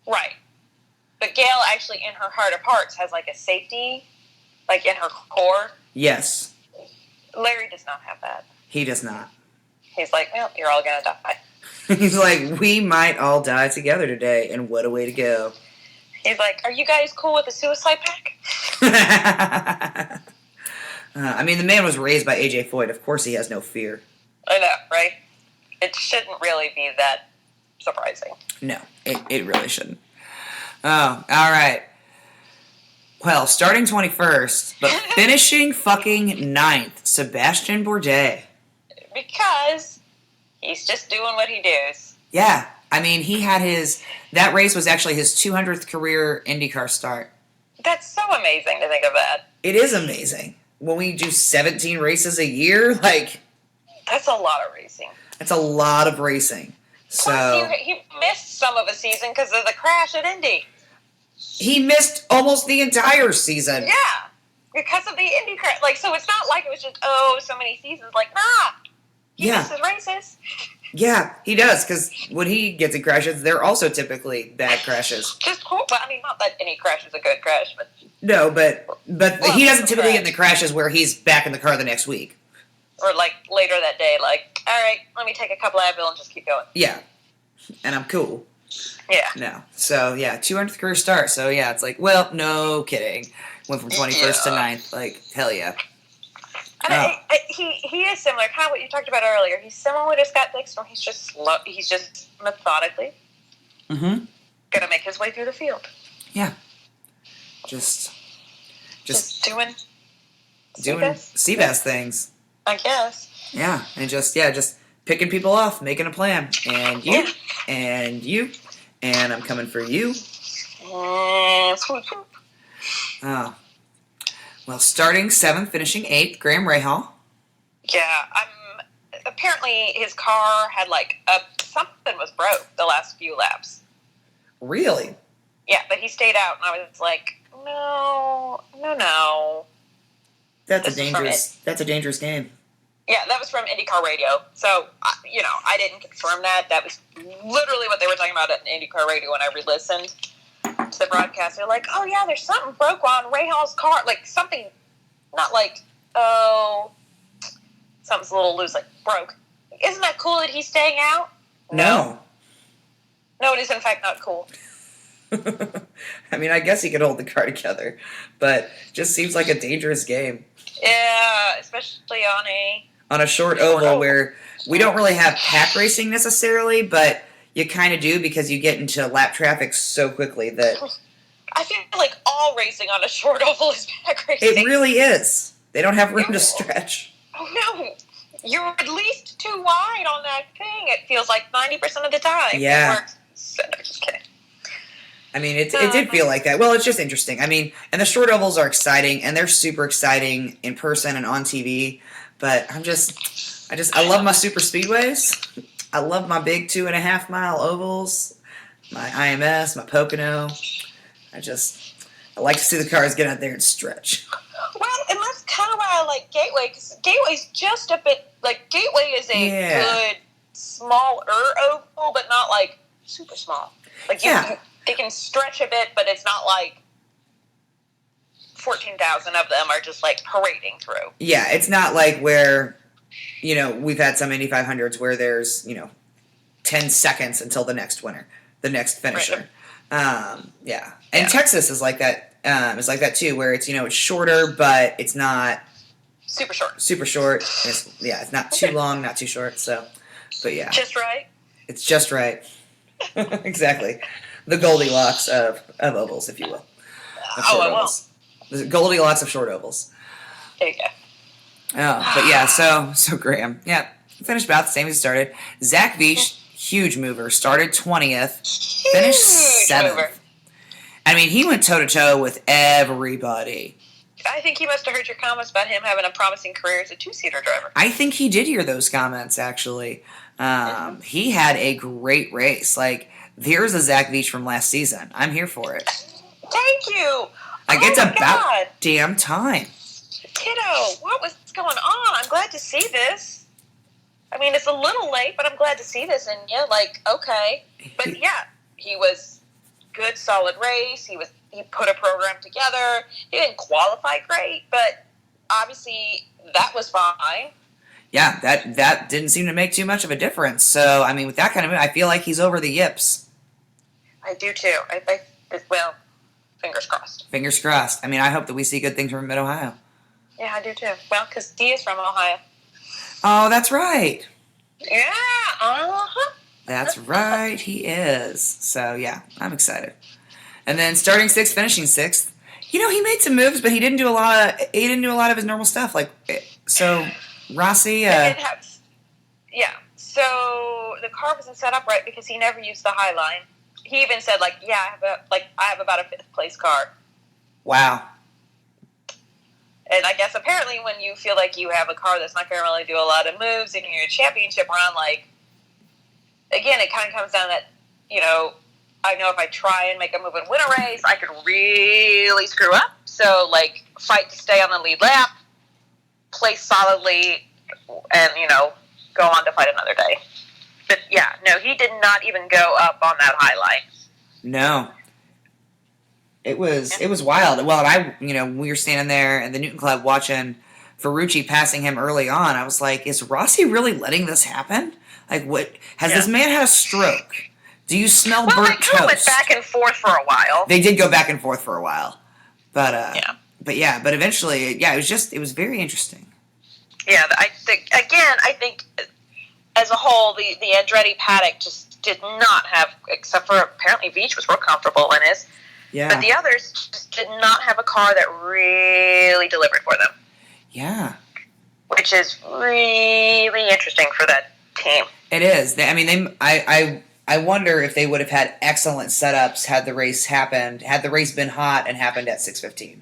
B: Right. But Gail actually, in her heart of hearts, has like a safety, like in her core.
A: Yes.
B: Larry does not have that.
A: He does not.
B: He's like, well, you're all going to die.
A: He's like, we might all die together today, and what a way to go.
B: He's like, are you guys cool with the suicide pact?
A: I mean, the man was raised by A.J. Foyt. Of course he has no fear.
B: I know, right? It shouldn't really be that surprising.
A: No, it really shouldn't. Oh, all right. Well, starting 21st, but finishing fucking 9th, Sebastian Bourdais.
B: Because he's just doing what he does.
A: Yeah. I mean, that race was actually his 200th career IndyCar start.
B: That's so amazing to think of that.
A: It is amazing. When we do 17 races a year, like...
B: That's a lot of racing.
A: That's a lot of racing.
B: Plus, he missed some of the season because of the crash at Indy.
A: He missed almost the entire season.
B: Yeah. Because of the Indy crash. Like, so it's not like it was just, so many seasons. Like, nah. He misses races.
A: Yeah, he does, because when he gets in crashes, they're also typically bad crashes.
B: Just cool. Well, I mean, not that any crash is a good crash, but...
A: No, but he doesn't typically get in the crashes where he's back in the car the next week.
B: Or, like, later that day, like, all right, let me take a couple Advil and just keep going.
A: Yeah. And I'm cool.
B: Yeah.
A: No. So, 200th career start. So, it's like, well, no kidding. Went from 21st to 9th. Like, hell yeah.
B: And he is similar, kind of what you talked about earlier. He's similar to Scott Dixon. He's just methodically gonna make his way through the field.
A: Yeah. Just
B: doing
A: Seabass things.
B: I guess.
A: Yeah, and just picking people off, making a plan, and you, and I'm coming for you. Oh. Well, starting 7th, finishing 8th, Graham Rahal.
B: Yeah, apparently his car had something was broke the last few laps.
A: Really?
B: Yeah, but he stayed out, and I was like, no.
A: That's a dangerous game.
B: Yeah, that was from IndyCar Radio. So, I didn't confirm that. That was literally what they were talking about at IndyCar Radio when I re-listened to the broadcast. They're like, oh, yeah, there's something broke on Rahal's car. Like, something, not like, something's a little loose, like, broke. Isn't that cool that he's staying out?
A: No.
B: No, it is, in fact, not cool.
A: I mean, I guess he could hold the car together, but just seems like a dangerous game.
B: Yeah, especially on
A: a short oval where we don't really have pack racing necessarily, but you kind of do because you get into lap traffic so quickly that...
B: I feel like all racing on a short oval is pack racing.
A: It really is. They don't have room to stretch.
B: Oh, no. You're at least too wide on that thing. It feels like 90% of the time.
A: Yeah.
B: It works. So, no, just kidding.
A: I mean, it did feel like that. Well, it's just interesting. I mean, and the short ovals are exciting, and they're super exciting in person and on TV. But I love my super speedways. I love my big 2.5 mile ovals, my IMS, my Pocono. I like to see the cars get out there and stretch.
B: Well, and that's kind of why I like Gateway, because Gateway's just a bit, like, Gateway is a good, smaller oval, but not, like, super small. Like, they can stretch a bit, but it's not like 14,000 of them are just, like, parading through.
A: Yeah, it's not like where, we've had some Indy 500s where there's, 10 seconds until the next winner, the next finisher. Right. And Texas is like that. It's like that too, where it's it's shorter, but it's not
B: super short.
A: Super short. It's not too long, not too short. So, but yeah,
B: just right.
A: It's just right. Exactly, the Goldilocks of ovals, if you will.
B: I will.
A: The Goldilocks of short ovals.
B: There you go.
A: Oh, but yeah, so Graham, finished about the same as he started. Zach Veach, huge mover, started 20th, finished 7th. Mover. I mean, he went toe-to-toe with everybody.
B: I think he must have heard your comments about him having a promising career as a two-seater driver.
A: I think he did hear those comments, actually. He had a great race. Like, here's a Zach Veach from last season. I'm here for it.
B: Thank you.
A: It's about damn time.
B: Kiddo, what was going on? I'm glad to see this. I mean, it's a little late, but I'm glad to see this. And, okay. But, he was... good, solid race. He put a program together. He didn't qualify great, but obviously that was fine.
A: Yeah, that didn't seem to make too much of a difference. So, I mean, with that kind of move, I feel like he's over the yips.
B: I do too. Well, fingers crossed.
A: Fingers crossed. I mean, I hope that we see good things from MidOhio.
B: Yeah, I do too. Well, because D is from Ohio.
A: Oh, that's right.
B: Yeah, uh-huh.
A: That's right, he is. So, yeah, I'm excited. And then starting 6th, finishing 6th. He made some moves, but he didn't do a lot of his normal stuff. Like, so, Rossi...
B: So, the car wasn't set up right because he never used the high line. He even said, I have about a 5th place car.
A: Wow.
B: And I guess apparently when you feel like you have a car that's not going to really do a lot of moves and you're a championship run, again, it kind of comes down that, I know if I try and make a move and win a race, I could really screw up. So, fight to stay on the lead lap, place solidly, and, go on to fight another day. But, he did not even go up on that high line.
A: No. It was wild. Well, we were standing there in the Newton Club watching Ferrucci passing him early on. I was like, is Rossi really letting this happen? Like, what? Has this man had a stroke? Do you smell burnt toast?
B: Well, they went back and forth for a while.
A: They did go back and forth for a while. But eventually, it was very interesting.
B: Yeah, I think as a whole, the Andretti paddock just did not have, except for apparently Veach was real comfortable in his. Yeah. But the others just did not have a car that really delivered for them.
A: Yeah.
B: Which is really interesting for that team.
A: It is. I wonder if they would have had excellent setups had the race been hot and happened at 6:15.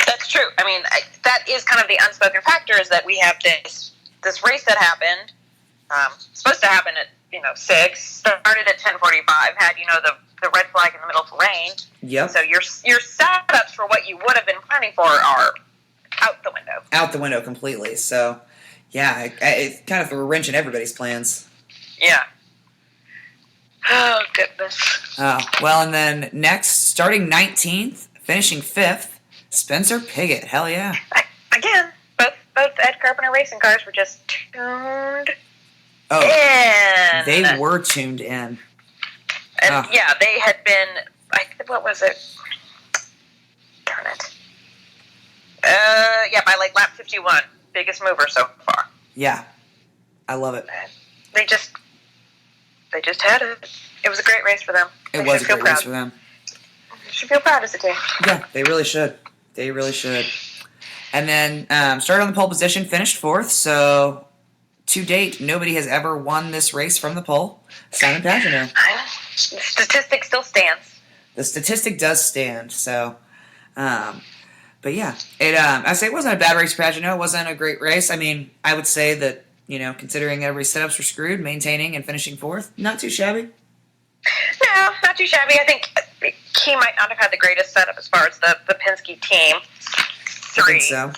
B: That's true. I mean, that is kind of the unspoken factor is that we have this race that happened, supposed to happen at 6, started at 10:45, had the red flag in the middle of the lane.
A: Yep.
B: So your setups for what you would have been planning for are out the window.
A: Out the window completely. So, yeah, it kind of threw a wrench in everybody's plans.
B: Yeah. Oh, goodness.
A: Oh, well, and then next, starting 19th, finishing 5th, Spencer Pigot. Hell yeah.
B: Again, both Ed Carpenter racing cars were just tuned in.
A: They were tuned in.
B: And, they had been, what was it? Darn it. By lap 51. Biggest mover so far.
A: Yeah. I love it.
B: They just had it. It was a great race for them.
A: It was a great race for them.
B: They should feel proud as a team.
A: Yeah, they really should. They really should. And then started on the pole position, finished 4th. So to date, nobody has ever won this race from the pole. Simon Pagenaud.
B: The statistic still stands.
A: The statistic does stand. So, but yeah, I say it wasn't a bad race for Pagenaud. It wasn't a great race. I mean, I would say that, considering everybody's setups were screwed, maintaining and finishing 4th, not too shabby.
B: No, not too shabby. I think he might not have had the greatest setup as far as the Penske team.
A: I think so.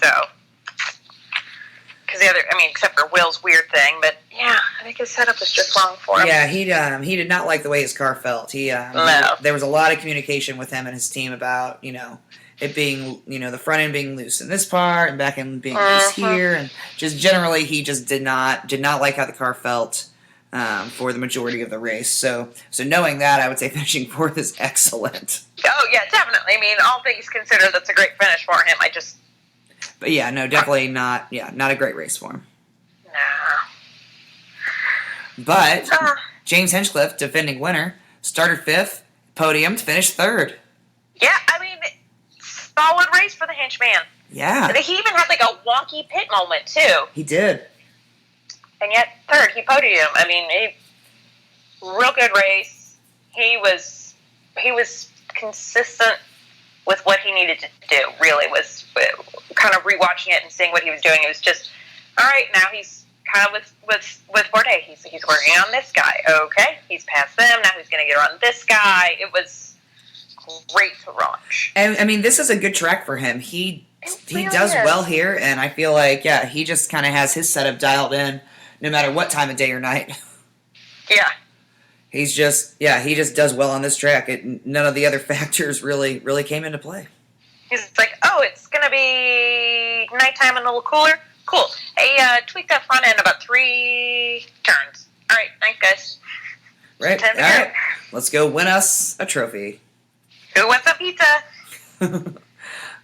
B: Because except for Will's weird thing, but yeah, I think his setup was just wrong for him.
A: Yeah, he did not like the way his car felt.
B: No.
A: There was a lot of communication with him and his team about, it being, the front end being loose in this part and back end being loose here, and just generally he just did not like how the car felt for the majority of the race. So knowing that, I would say finishing 4th is excellent.
B: Oh yeah, definitely. I mean, all things considered, that's a great finish for him.
A: But yeah, no, definitely not. Yeah, not a great race for him.
B: Nah.
A: But James Hinchcliffe, defending winner, started 5th, podiumed, finished 3rd.
B: Yeah, solid race for the Hinch man.
A: Yeah.
B: He even had a wonky pit moment too.
A: He did.
B: And yet 3rd, he podiumed. Real good race. He was consistent with what he needed to do. Really was kind of rewatching it and seeing what he was doing. It was just, all right, now he's kind of with Forte. He's working on this guy. Okay, he's past them. Now he's going to get on this guy. It was great to watch.
A: And this is a good track for him. He
B: really
A: does
B: is.
A: well here, and I feel like, he just kind of has his setup dialed in no matter what time of day or night.
B: Yeah.
A: He just does well on this track. None of the other factors really came into play.
B: He's like, oh, it's going to be nighttime and a little cooler. Cool. Hey, tweak that front end about 3 turns. All right, thanks, guys.
A: Right. All right. Let's go win us a trophy.
B: Who wants a pizza?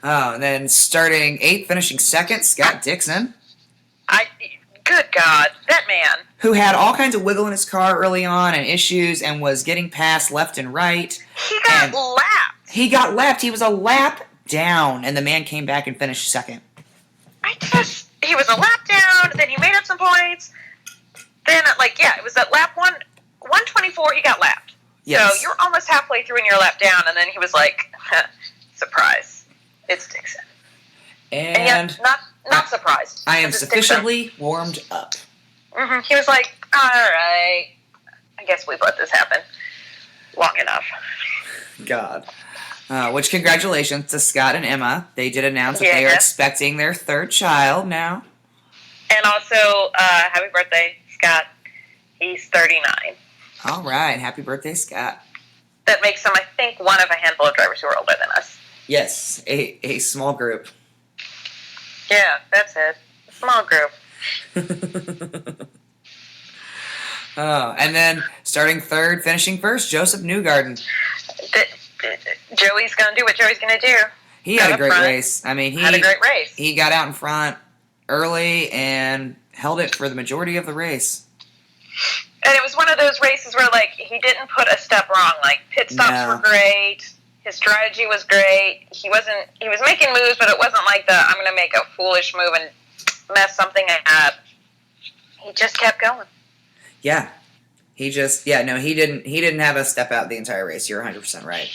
A: And then starting 8th, finishing 2nd, Scott Dixon.
B: Good God, that man.
A: Who had all kinds of wiggle in his car early on and issues and was getting passed left and right.
B: He got lapped.
A: He got lapped. He was a lap down, and the man came back and finished 2nd.
B: He was a lap down, then he made up some points. Then, it was at lap 124, he got lapped.
A: Yes.
B: So you're almost halfway through in your lap down, and then he was like, surprise, it's Dixon. And yet, not surprised.
A: I am sufficiently warmed up.
B: Mm-hmm. He was like, all right, I guess we've let this happen long enough.
A: God. Which, congratulations to Scott and Emma. They did announce that they are expecting their 3rd child now.
B: And also, happy birthday, Scott. He's 39.
A: All right. Happy birthday, Scott.
B: That makes him, I think, one of a handful of drivers who are older than us.
A: Yes, a small group.
B: Yeah, that's it. A small group.
A: And then starting 3rd, finishing 1st, Joseph Newgarden.
B: Joey's going to do what Joey's going to do.
A: He had a great race. He
B: had a great race.
A: He got out in front early and held it for the majority of the race.
B: And it was one of those races where, he didn't put a step wrong. Pit stops were great. His strategy was great. He was making moves, but it wasn't I'm going to make a foolish move and mess something up. He just kept going.
A: Yeah. He didn't have a step out the entire race. You're 100% right.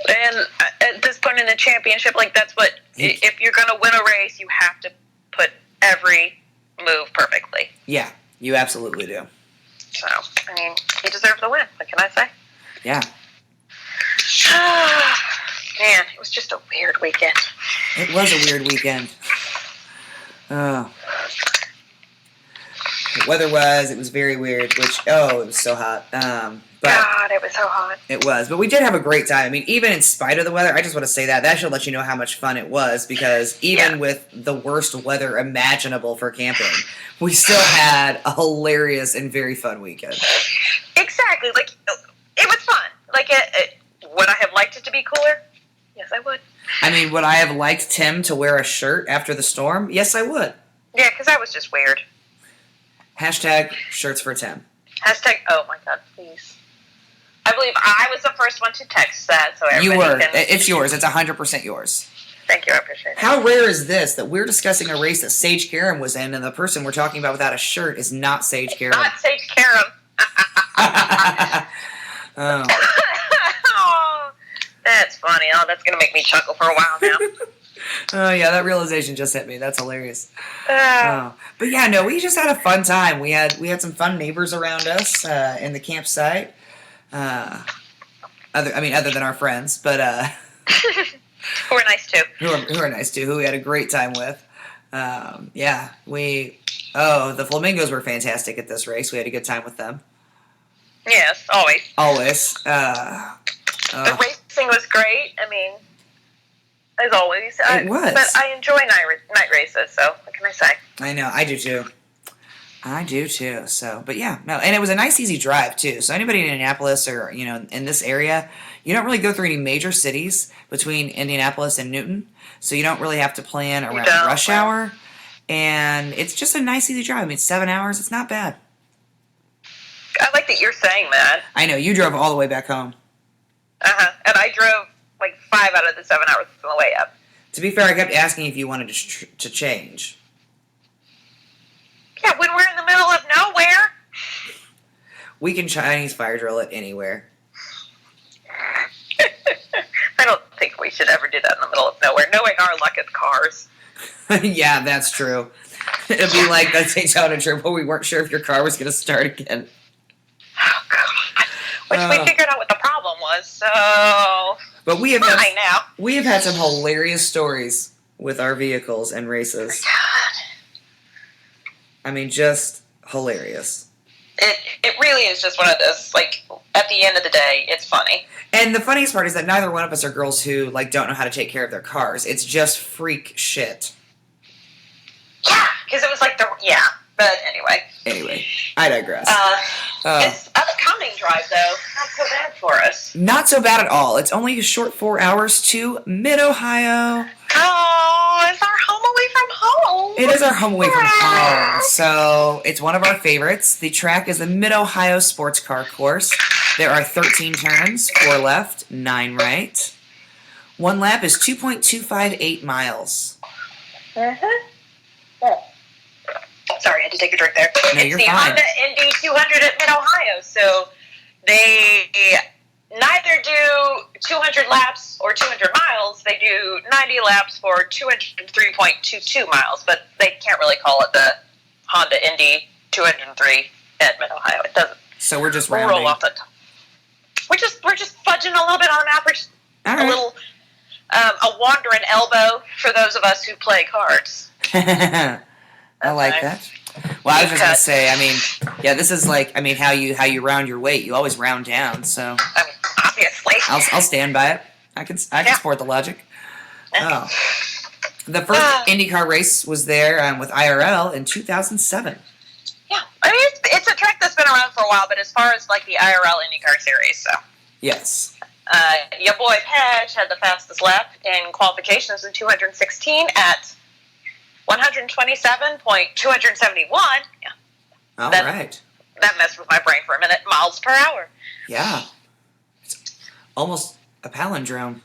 B: And at this point in the championship, that's what, if you're going to win a race, you have to put every move perfectly.
A: Yeah, you absolutely do.
B: So, he deserved the win. What can I say?
A: Yeah.
B: Man, it was just a weird weekend.
A: It was a weird weekend. The weather it was very weird, it was so hot.
B: God, it was so hot.
A: It was, but we did have a great time. Even in spite of the weather, I just want to say that should let you know how much fun it was, because even with the worst weather imaginable for camping, we still had a hilarious and very fun weekend.
B: Exactly. It was fun. Would I have liked it to be cooler? Yes, I would.
A: Would I have liked Tim to wear a shirt after the storm? Yes, I would.
B: Yeah, because that was just weird.
A: Hashtag shirts for Tim.
B: Hashtag, oh my God, please. I believe I was the first one to text that, so everybody
A: You were.
B: can...
A: It's yours. It's 100% yours.
B: Thank you. I appreciate it.
A: How rare is this that we're discussing a race that Sage Karam was in, and the person we're talking about without a shirt is not Sage Karam?
B: Not Sage Karam.
A: Oh.
B: Oh, that's funny. Oh, that's going to make me chuckle for a while now.
A: Oh, yeah, that realization just hit me. That's hilarious. Oh. But yeah, no, we just had a fun time. We had some fun neighbors around us in the campsite. Other than our friends, but
B: who are nice too.
A: Who are nice too. Who we had a great time with. The Flamingos were fantastic at this race. We had a good time with them.
B: Yes, always.
A: Always.
B: The racing was great. I mean, as always.
A: It was.
B: But I enjoy night races, so what can I say?
A: I know, I do too. So, but yeah, no, and it was a nice, easy drive too. So anybody in Indianapolis or in this area, you don't really go through any major cities between Indianapolis and Newton, so you don't really have to plan around rush hour, and it's just a nice, easy drive. I mean, 7 hours, it's not bad.
B: I like that you're saying that.
A: I know, you drove all the way back home.
B: And I drove like 5 out of the 7 hours on the way up.
A: To be fair, I kept asking if you wanted to change.
B: Yeah, when we're in the middle of nowhere.
A: We can Chinese fire drill it anywhere.
B: I don't think we should ever do that in the middle of nowhere, knowing our luck as cars.
A: Yeah, that's true. It'd be like that Daytona trip where we weren't sure if your car was going to start again.
B: Oh, God. Which we figured out what the problem was, so...
A: But we have
B: now.
A: Had some hilarious stories with our vehicles and races.
B: Oh, God.
A: I mean, just hilarious.
B: It really is just one of those, like, at the end of the day, it's funny.
A: And the funniest part is that neither one of us are girls who, like, don't know how to take care of their cars. It's just freak shit.
B: Yeah, because it was like but anyway.
A: Anyway, I digress.
B: It's a calming drive, though. Not so bad for us.
A: Not so bad at all. It's only a short 4 hours to MidOhio.
B: Oh, it's our home away from home.
A: It is our home away from home. So it's one of our favorites. The track is the MidOhio Sports Car Course. There are 13 turns, 4 left, 9 right. One lap is 2.258 miles.
B: Sorry, I had to take a drink there.
A: No,
B: it's
A: you're
B: the
A: fine.
B: Honda ND200 at MidOhio, so they neither do 200 laps or 200 miles. They do 90 laps for 203.22 miles, but they can't really call it the Honda ND203 at MidOhio. It doesn't.
A: So we're just rounding.
B: Roll off the top. We're just fudging a little bit on average.
A: All right.
B: A little a wandering elbow for those of us who play cards.
A: I like that. Well, I was just gonna say, this is like, how you round your weight. You always round down. So
B: obviously,
A: I'll stand by it. I can support the logic. Oh, the first IndyCar race was there with IRL in 2007.
B: Yeah, it's a track that's been around for a while, but as far as like the IRL IndyCar series, so
A: yes.
B: Your boy Patch had the fastest lap in qualifications in 216 at 127.271. Yeah.
A: All right.
B: That messed with my brain for a minute. Miles per hour.
A: Yeah. It's almost a palindrome.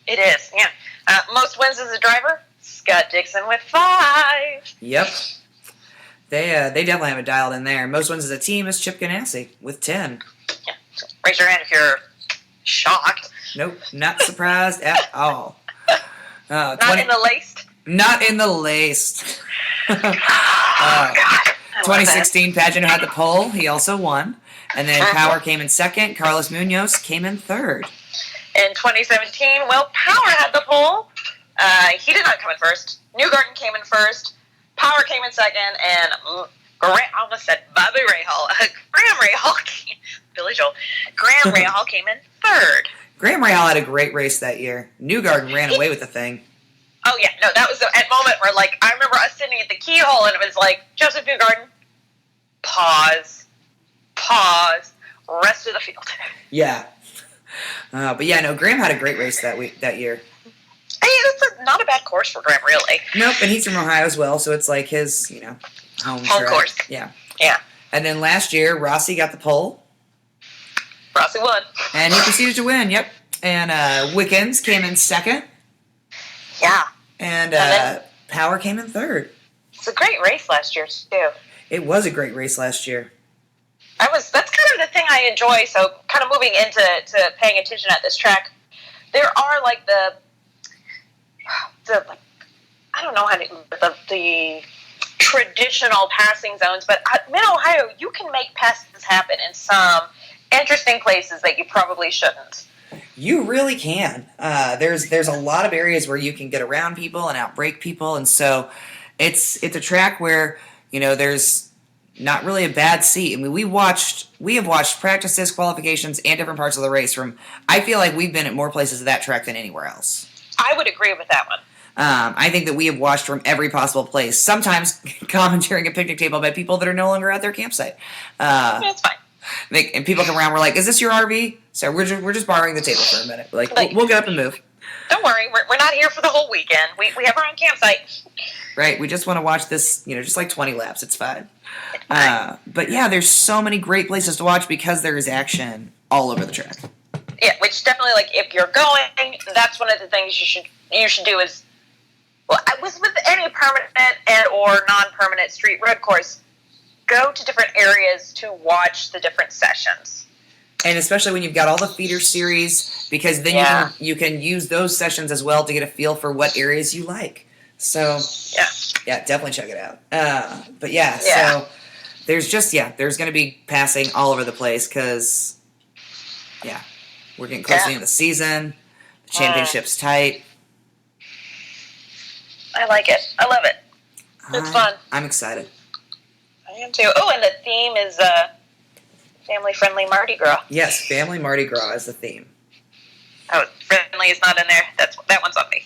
B: It is, yeah. Most wins as a driver, Scott Dixon with 5.
A: Yep. They definitely have it dialed in there. Most wins as a team is Chip Ganassi with 10.
B: Yeah. So raise your hand if you're shocked.
A: Nope. Not surprised at all.
B: Not in the laced?
A: Not in the laced.
B: God.
A: 2016, Pagano had the pole. He also won. And then Power came in second. Carlos Munoz came in third.
B: In 2017, Power had the pole. He did not come in first. Newgarden came in first. Power came in second. And I almost said Bobby Rahal. Graham Rahal. Billy Joel. Graham Rahal came in third.
A: Graham Rahal had a great race that year. Newgarden ran away with the thing.
B: Oh, yeah. No, that was a moment where, like, I remember us sitting at the keyhole, and it was like, Joseph Newgarden, pause, rest of the field.
A: Yeah. But, yeah, no, Graham had a great race that year.
B: Hey, it's not a bad course for Graham, really.
A: Nope, and he's from Ohio as well, so it's like his, home
B: course.
A: Yeah.
B: Yeah.
A: And then last year, Rossi got the pole.
B: Rossi won.
A: And he proceeded to win, yep. And Wickens came in second.
B: Yeah.
A: And
B: then,
A: Power came in third.
B: It's a great race last year, too.
A: It was a great race last year.
B: That's kind of the thing I enjoy. So, kind of moving into paying attention at this track, there are like the I don't know how to the traditional passing zones, but at Mid-Ohio, you can make passes happen in some interesting places that you probably shouldn't.
A: You really can. There's a lot of areas where you can get around people and outbrake people, and so it's a track where there's not really a bad seat. I mean, we have watched practices, qualifications, and different parts of the race. I feel like we've been at more places at that track than anywhere else.
B: I would agree with that one.
A: I think that we have watched from every possible place. Sometimes commandeering a picnic table by people that are no longer at their campsite.
B: That's fine.
A: And people come around. We're like, "Is this your RV?" So we're just borrowing the table for a minute. We'll get up and move.
B: Don't worry, we're not here for the whole weekend. We have our own campsite.
A: Right. We just want to watch this. Just like 20 laps. It's fine. But yeah, there's so many great places to watch because there is action all over the track.
B: Yeah, which definitely, like, if you're going, that's one of the things you should do is, well, with any permanent and or non-permanent street road course, go to different areas to watch the different sessions.
A: And especially when you've got all the feeder series, because then you can use those sessions as well to get a feel for what areas you like. So yeah, definitely check it out. But so there's there's going to be passing all over the place because we're getting close to the end of the season. The championship's tight.
B: I like it. I love it. It's fun.
A: I'm excited.
B: I am too. Oh, and the theme is family-friendly Mardi Gras.
A: Yes, family Mardi Gras is the theme.
B: Oh, friendly is not in there. That one's on me.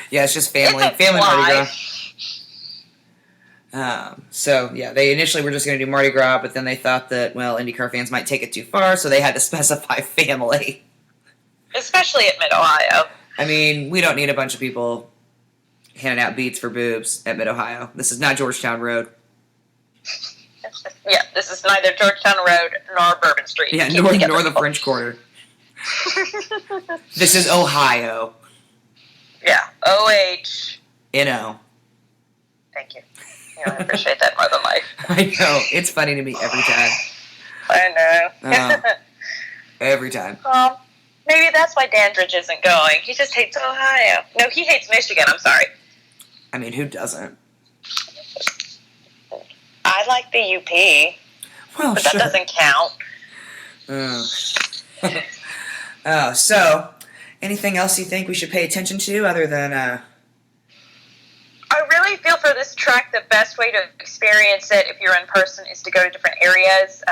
A: Yeah, it's just family Mardi Gras. They initially were just going to do Mardi Gras, but then they thought that, IndyCar fans might take it too far, so they had to specify family.
B: Especially at Mid-Ohio.
A: I mean, we don't need a bunch of people handing out beads for boobs at Mid-Ohio. This is not Georgetown Road.
B: Yeah, this is neither Georgetown Road nor Bourbon Street.
A: Yeah, nor the French Quarter. This is Ohio.
B: Yeah, O-H.
A: N-O.
B: Thank you. I appreciate that more than life.
A: I know. It's funny to me every time.
B: I know.
A: Every time.
B: Maybe that's why Dandridge isn't going. He just hates Ohio. No, he hates Michigan. I'm sorry.
A: I mean, who doesn't?
B: I like the UP.
A: Well,
B: but that doesn't count.
A: So, anything else you think we should pay attention to other than...
B: I really feel for this track the best way to experience it if you're in person is to go to different areas.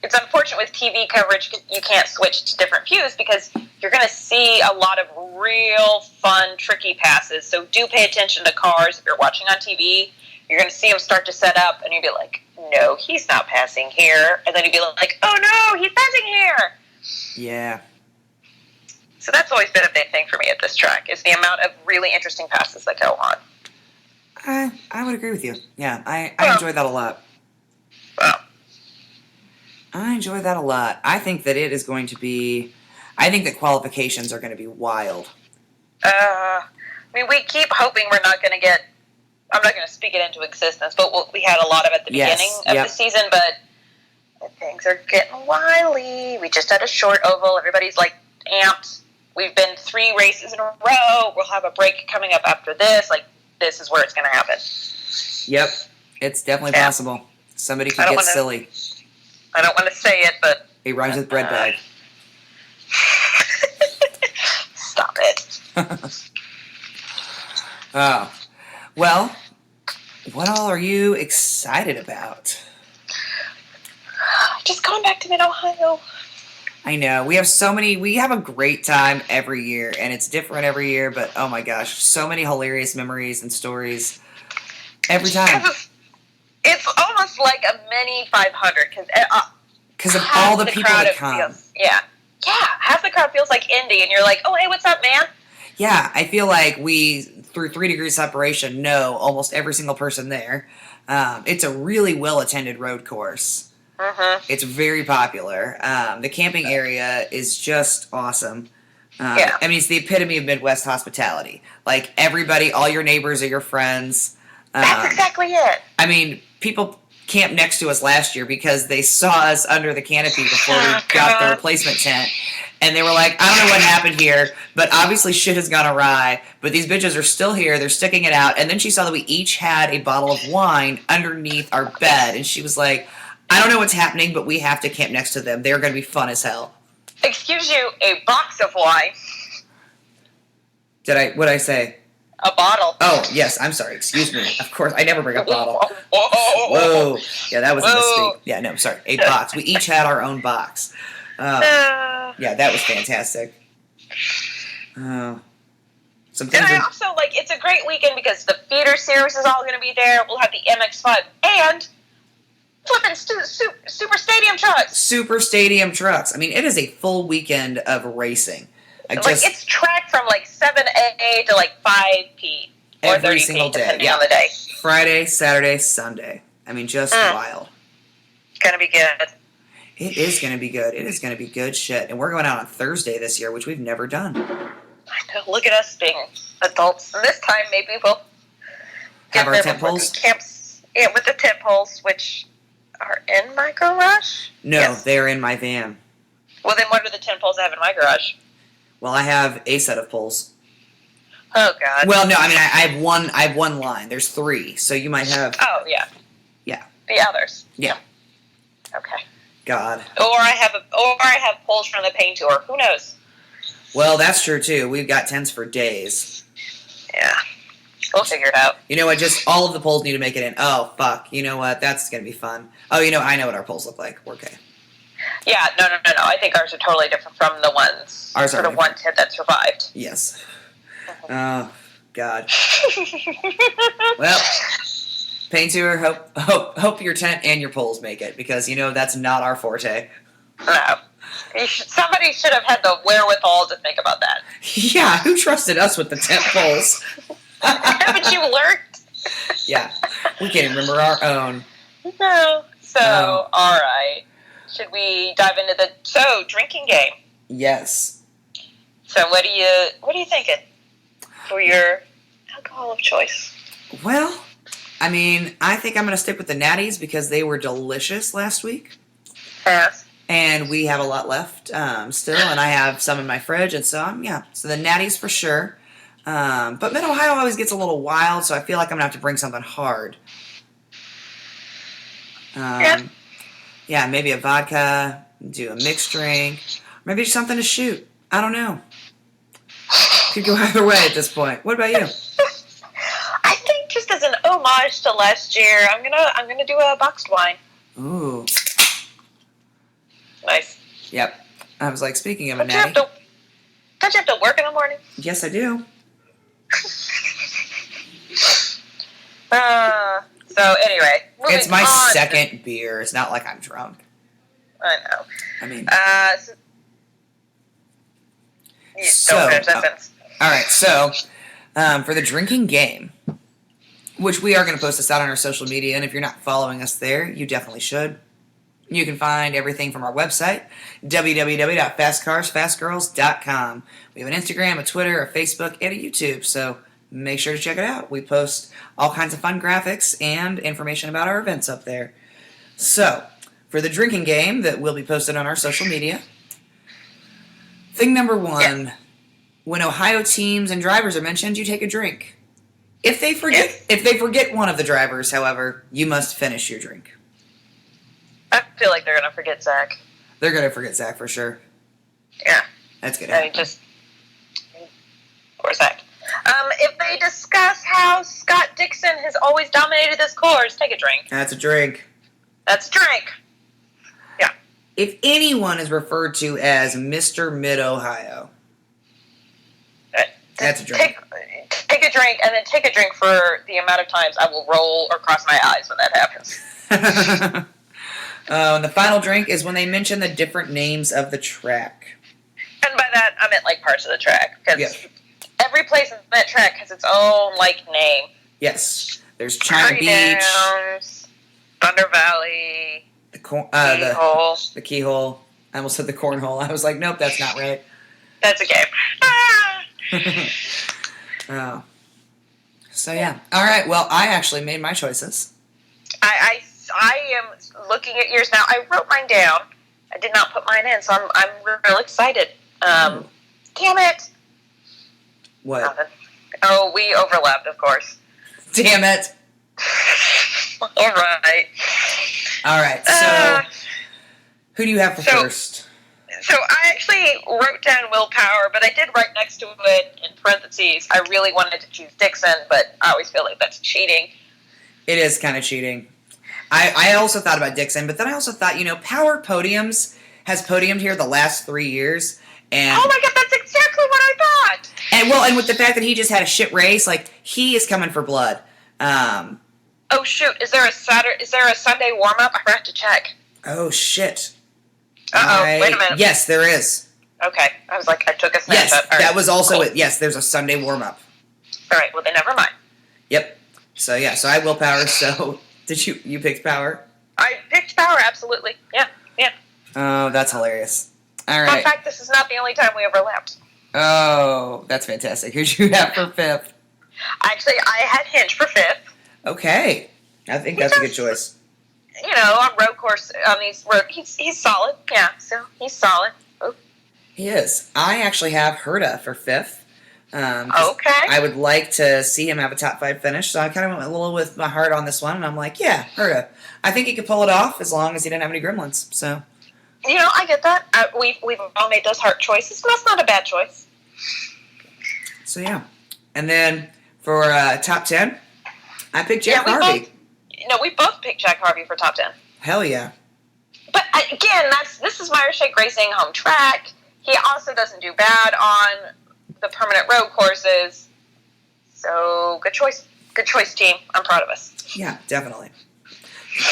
B: It's unfortunate with TV coverage you can't switch to different views because you're going to see a lot of real fun, tricky passes. So do pay attention to cars. If you're watching on TV, you're going to see them start to set up, and you'll be like, no, he's not passing here. And then you'll be like, oh, no, he's passing here.
A: Yeah.
B: So that's always been a big thing for me at this track is the amount of really interesting passes that go on.
A: I would agree with you. Yeah, I enjoy that a lot.
B: Well,
A: I enjoy that a lot. I think that it is going to be... I think that qualifications are going to be wild.
B: I mean, we keep hoping we're not going to get... I'm not going to speak it into existence, but we had a lot of it at the beginning of the season, but things are getting wily. We just had a short oval. Everybody's, like, amped. We've been 3 races in a row. We'll have a break coming up after this. Like, this is where it's going to happen.
A: Yep. It's definitely possible. Somebody could get silly.
B: I don't want to say it, but...
A: It rhymes with bread bag.
B: Stop it.
A: Well, what all are you excited about?
B: Just going back to Mid-Ohio.
A: I know. We have a great time every year, and it's different every year, but oh my gosh, so many hilarious memories and stories every time.
B: It's almost like a mini 500,
A: because of all the people that come.
B: Half the crowd feels like Indy, and you're like, oh, hey, what's up, man?
A: Yeah, I feel like we, through 3 degrees separation, know almost every single person there. It's a really well-attended road course.
B: Mm-hmm.
A: It's very popular. The camping area is just awesome.
B: Yeah.
A: I mean, it's the epitome of Midwest hospitality. Like, everybody, all your neighbors are your friends.
B: That's exactly it.
A: I mean, people camped next to us last year because they saw us under the canopy before we got the replacement tent. And they were like, I don't know what happened here, but obviously shit has gone awry. But these bitches are still here. They're sticking it out. And then she saw that we each had a bottle of wine underneath our bed. And she was like, I don't know what's happening, but we have to camp next to them. They're going to be fun as hell.
B: Excuse you, a box of wine.
A: What'd I say?
B: A bottle.
A: Oh, yes, I'm sorry. Excuse me. Of course, I never bring a bottle. Whoa. Yeah, that was a mistake. Yeah, no, sorry. A box. We each had our own box. Yeah, that was fantastic. Some things
B: and I also, it's a great weekend because the feeder series is all going to be there. We'll have the MX-5 and flipping super stadium trucks.
A: Super stadium trucks. I mean, it is a full weekend of racing.
B: It's tracked from 7A to 5P or
A: every
B: 30P,
A: single day,
B: depending on the day.
A: Friday, Saturday, Sunday. I mean, just wild.
B: It's gonna be good.
A: It is gonna be good. It is gonna be good shit. And we're going out on Thursday this year, which we've never done.
B: I know. Look at us being adults. And this time, maybe we'll
A: have our tent poles.
B: Camps, yeah, with the tent poles, which are in my garage.
A: No,
B: yes.
A: They are in my van.
B: Well, then what are the tent poles I have in my garage?
A: Well, I have a set of poles.
B: Oh God.
A: Well, no, I mean I have one line. There's 3, so you might have.
B: Oh yeah.
A: Yeah.
B: The others.
A: Yeah.
B: Okay.
A: God.
B: Or I have poles from the paint tour. Who knows?
A: Well, that's true too. We've got tents for days.
B: Yeah. We'll figure it out.
A: You know what? Just all of the poles need to make it in. Oh fuck. You know what? That's gonna be fun. Oh, I know what our poles look like. We're okay.
B: Yeah, no. I think ours are totally different from the ones.
A: Ours are
B: the one tent that survived.
A: Yes. Oh, God. Well, paint tour. Hope your tent and your poles make it because that's not our forte.
B: No. Somebody should have had the wherewithal to think about that.
A: Yeah, who trusted us with the tent poles?
B: Haven't you learned?
A: Yeah, we can't even remember our own.
B: No. So, all right. Should we dive into the drinking game?
A: Yes.
B: So what are you thinking for your alcohol of choice?
A: Well, I mean, I think I'm going to stick with the Natties because they were delicious last week.
B: Yes.
A: And we have a lot left still, and I have some in my fridge, and so so the Natties for sure. But Mid-Ohio always gets a little wild, so I feel like I'm going to have to bring something hard. Yeah, maybe a vodka, do a mixed drink, maybe something to shoot. I don't know. Could go either way at this point. What about you?
B: I think just as an homage to last year, I'm gonna do a boxed wine.
A: Ooh.
B: Nice.
A: Yep. I was like, speaking of a natty.
B: Don't you have to work in the morning?
A: Yes, I do.
B: So anyway,
A: it's my second beer. It's not like I'm drunk.
B: I know.
A: I mean. All right. So, for the drinking game, which we are going to post this out on our social media, and if you're not following us there, you definitely should. You can find everything from our website, www.fastcarsfastgirls.com. We have an Instagram, a Twitter, a Facebook, and a YouTube, so make sure to check it out. We post all kinds of fun graphics and information about our events up there. So, for the drinking game that will be posted on our social media, thing number 1, when Ohio teams and drivers are mentioned, you take a drink. If they forget one of the drivers, however, you must finish your drink.
B: I feel like they're going to forget Zach.
A: They're going to forget Zach for sure.
B: Yeah.
A: That's good.
B: Poor Zach. If they discuss how Scott Dixon has always dominated this course, take a drink.
A: That's a drink.
B: That's a drink. Yeah.
A: If anyone is referred to as Mr. Mid-Ohio, that's a drink.
B: Take a drink, and then take a drink for the amount of times I will roll or cross my eyes when that happens.
A: And the final drink is when they mention the different names of the track.
B: And by that, I meant parts of the track. Because every place in that track has its own, name.
A: Yes. There's China Beach.
B: Downs, Thunder Valley.
A: The keyhole. The keyhole. I almost said the cornhole. I was like, nope, that's not right.
B: That's a game. Ah.
A: Oh. So, yeah. All right. Well, I actually made my choices.
B: I am looking at yours now. I wrote mine down. I did not put mine in, so I'm real excited. Damn it.
A: What?
B: Nothing. Oh, we overlapped, of course.
A: Damn it.
B: All right.
A: All right. So, who do you have for first?
B: So I actually wrote down willpower, but I did write next to it in parentheses. I really wanted to choose Dixon, but I always feel like that's cheating.
A: It is kind of cheating. I also thought about Dixon, but then I also thought, Power Podiums has podiumed here the last 3 years. And
B: oh my god, that's exactly what I thought!
A: And with the fact that he just had a shit race, he is coming for blood.
B: Oh shoot, is there a Sunday warm-up? I forgot to check.
A: Oh shit.
B: Uh-oh, wait a minute.
A: Yes, there is.
B: Okay, I was like, I took a snapshot.
A: Yes,
B: right.
A: that was also
B: cool.
A: it. Yes, there's a Sunday warm-up.
B: Alright, well then never mind.
A: Yep. So yeah, so I will power, so did you picked power?
B: I picked power, absolutely. Yeah.
A: Oh, that's hilarious. All right.
B: Fun fact, this is not the only time we overlapped.
A: Oh, that's fantastic. Who'd you have for fifth?
B: Actually, I had Hinch for fifth.
A: Okay. I think that's a good choice.
B: On road course, on these road, he's solid. Yeah, so he's solid. Oh.
A: He is. I actually have Herta for fifth.
B: Okay.
A: I would like to see him have a top 5 finish, so I kind of went a little with my heart on this one, and I'm like, yeah, Herta. I think he could pull it off as long as he didn't have any gremlins, so...
B: I get that. We've all made those heart choices, and that's not a bad choice.
A: So, yeah. And then, for top 10, I picked Jack Harvey.
B: We both picked Jack Harvey for top 10.
A: Hell yeah.
B: But, again, this is Meyer Shake Racing home track. He also doesn't do bad on the permanent road courses. So, good choice. Good choice, team. I'm proud of us.
A: Yeah, definitely.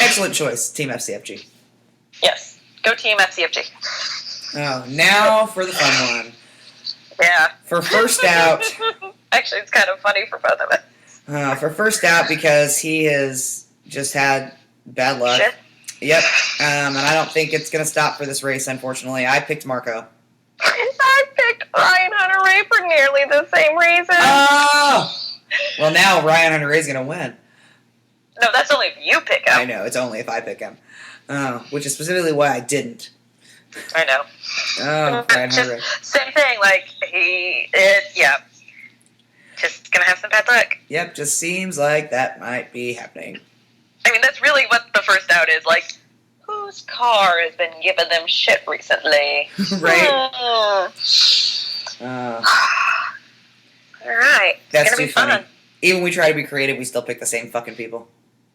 A: Excellent choice, Team FCFG.
B: Yes. Go Team FCFG.
A: Oh, now for the fun one.
B: Yeah.
A: For first out.
B: Actually, it's kind of funny for both of us.
A: For first out because he has just had bad luck.
B: Shit.
A: Yep. And I don't think it's going to stop for this race, unfortunately. I picked Marco.
B: I picked Ryan Hunter-Ray for nearly the same reason.
A: Oh! Well, now Ryan Hunter-Ray is going to win.
B: No, that's only if you pick him.
A: I know. It's only if I pick him. Which is specifically why I didn't.
B: I know.
A: Oh, Ryan Hunter-Ray.
B: Same thing. Just going to have some bad luck.
A: Yep, just seems like that might be happening.
B: I mean, that's really what the first out is. Whose car has been giving them shit recently?
A: Right?
B: All right.
A: That's
B: it's
A: too
B: be fun.
A: funny. Even when we try to be creative, we still pick the same fucking people.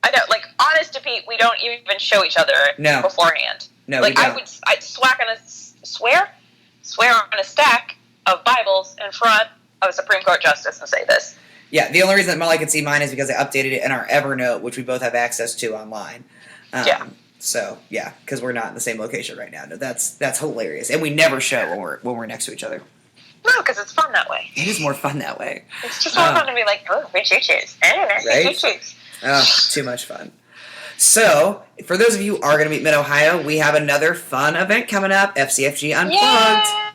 B: I know. Honest to Pete, we don't even show each other beforehand.
A: No, we don't.
B: I'd swear on a stack of Bibles in front of a Supreme Court justice and say this.
A: Yeah, the only reason that Molly could see mine is because I updated it in our Evernote, which we both have access to online.
B: Yeah.
A: So yeah, because we're not in the same location right now. No, that's hilarious, and we never show when we're next to each other.
B: No, because it's fun that way.
A: It is more fun that way.
B: It's just more fun to be like, oh, which you choose.
A: Right? Oh, too much fun. So, for those of you who are going to be at MidOhio, we have another fun event coming up, FCFG Unplugged.
B: Yeah.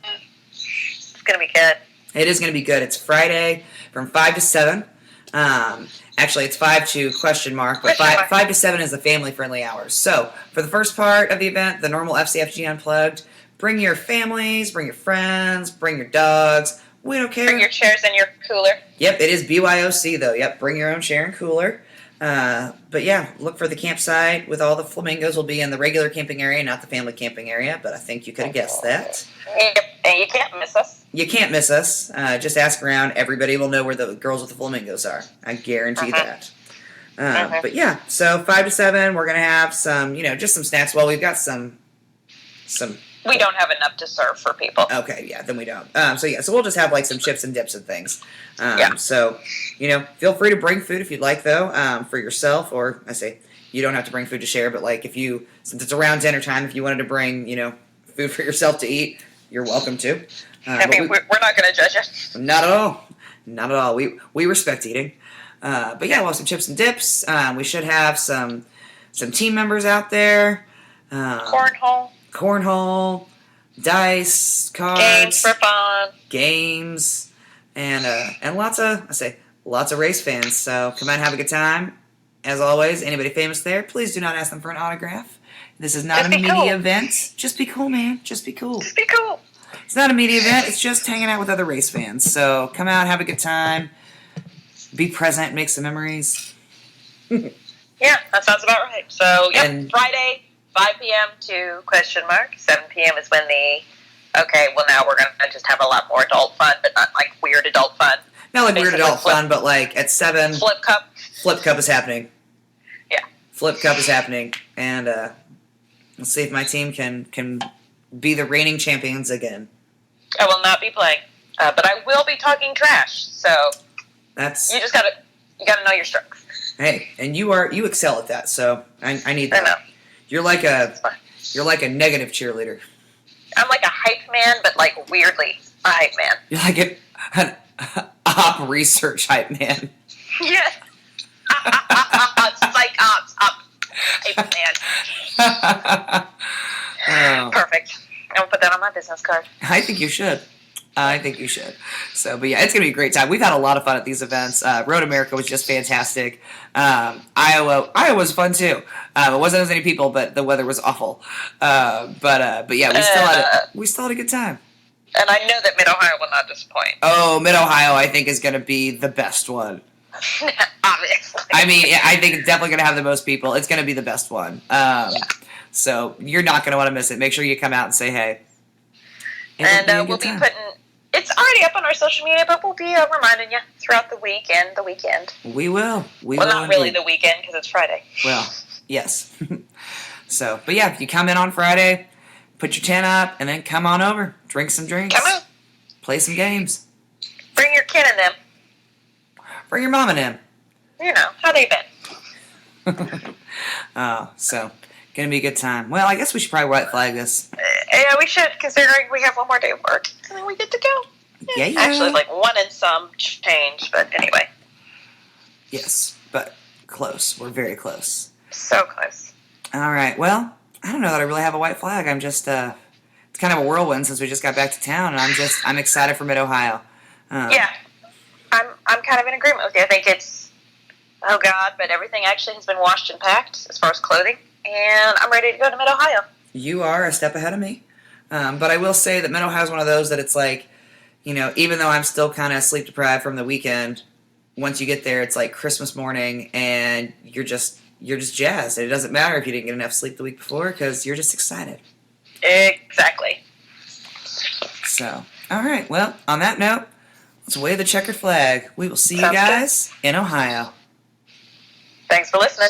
B: It's going to be good.
A: It is going to be good. It's Friday from 5 to 7. Actually, it's 5 to question mark, but 5 to 7 is the family-friendly hours. So, for the first part of the event, the normal FCFG Unplugged, bring your families, bring your friends, bring your dogs. We don't care.
B: Bring your chairs and your cooler.
A: Yep, it is BYOC, though. Yep, bring your own chair and cooler. But yeah, look for the campsite with all the flamingos will be in the regular camping area, not the family camping area, but I think you could have guessed that.
B: Yep, and you can't miss us.
A: You can't miss us. Just ask around. Everybody will know where the girls with the flamingos are. I guarantee that. But yeah, so 5 to 7, we're going to have some, just some snacks. Well, we've got some.
B: We don't have enough to serve for people.
A: Okay, yeah, then we don't. So we'll just have some chips and dips and things.
B: Yeah.
A: So, feel free to bring food if you'd like, though, for yourself, or I say you don't have to bring food to share, but since it's around dinner time, if you wanted to bring, food for yourself to eat, you're welcome to.
B: We're not going to judge it.
A: Not at all. Not at all. We respect eating. But yeah, we'll have some chips and dips. We should have some team members out there.
B: Cornhole.
A: dice, cards,
B: Games for fun.
A: games, and lots of race fans. So come out and have a good time. As always, anybody famous there, please do not ask them for an autograph. This is not
B: Just
A: a
B: be
A: media
B: cool.
A: event. Just be cool, man. Just be cool.
B: Just be cool.
A: It's not a media event. It's just hanging out with other race fans. So come out, have a good time, be present, make some memories.
B: Yeah, that sounds about right. So, yep,
A: And-
B: Friday, 5 p.m. to question mark. 7 p.m. is when okay, well, now we're going to just have a lot more adult fun, but not like weird adult fun.
A: Not like weird
B: Basically
A: adult fun, but like at 7,
B: Flip Cup.
A: Flip Cup is happening.
B: Yeah.
A: Flip Cup is happening, and let's see if my team can be the reigning champions again.
B: I will not be playing, but I will be talking trash. So
A: That's
B: you just gotta know your strengths.
A: hey, and you excel at that. So I need
B: I
A: that.
B: know.
A: You're like
B: It's fine.
A: a negative cheerleader.
B: I'm like a hype man, but like weirdly a hype man.
A: You're like an op research hype man.
B: Yes. Psych ops up hype man.
A: Oh.
B: Perfect. I'll put that on my business card.
A: I think you should. So, but yeah, it's gonna be a great time. We've had a lot of fun at these events. Road America was just fantastic. Iowa was fun too. It wasn't as many people, but the weather was awful. But yeah, we still had a good time.
B: And I know that MidOhio will not disappoint.
A: Oh, MidOhio, I think is gonna be the best one.
B: Obviously.
A: I mean, I think it's definitely gonna have the most people. It's gonna be the best one. So you're not gonna want to miss it. Make sure you come out and say hey.
B: And we'll be putting. It's already up on our social media, but we'll be reminding you throughout the week and the weekend.
A: We will.
B: Well, not really the weekend because it's Friday.
A: Well, yes. So, but yeah, if you come in on Friday, put your tent up, and then come on over, drink some drinks,
B: Come on.
A: play some games,
B: Bring your kid and them.
A: bring your mom and him.
B: You know, how they been.
A: So gonna be a good time. Well, I guess we should probably white flag this.
B: Yeah, we should, considering we have one more day of work. And then we get to go.
A: Yeah.
B: Actually, like one and some change, but anyway.
A: Yes, but close. We're very close.
B: So close.
A: All right. Well, I don't know that I really have a white flag. I'm just it's kind of a whirlwind since we just got back to town, and I'm excited for MidOhio.
B: Yeah. I'm kind of in agreement with you. I think it's, oh God, but everything actually has been washed and packed as far as clothing, and I'm ready to go to MidOhio.
A: You are a step ahead of me. But I will say that MidOhio is one of those that it's like, even though I'm still kind of sleep deprived from the weekend, once you get there, it's like Christmas morning, and you're just jazzed. It doesn't matter if you didn't get enough sleep the week before because you're just excited.
B: Exactly.
A: So, all right. Well, on that note, let's wave the checkered flag. We will see you
B: Sounds good.
A: guys in Ohio.
B: Thanks for listening.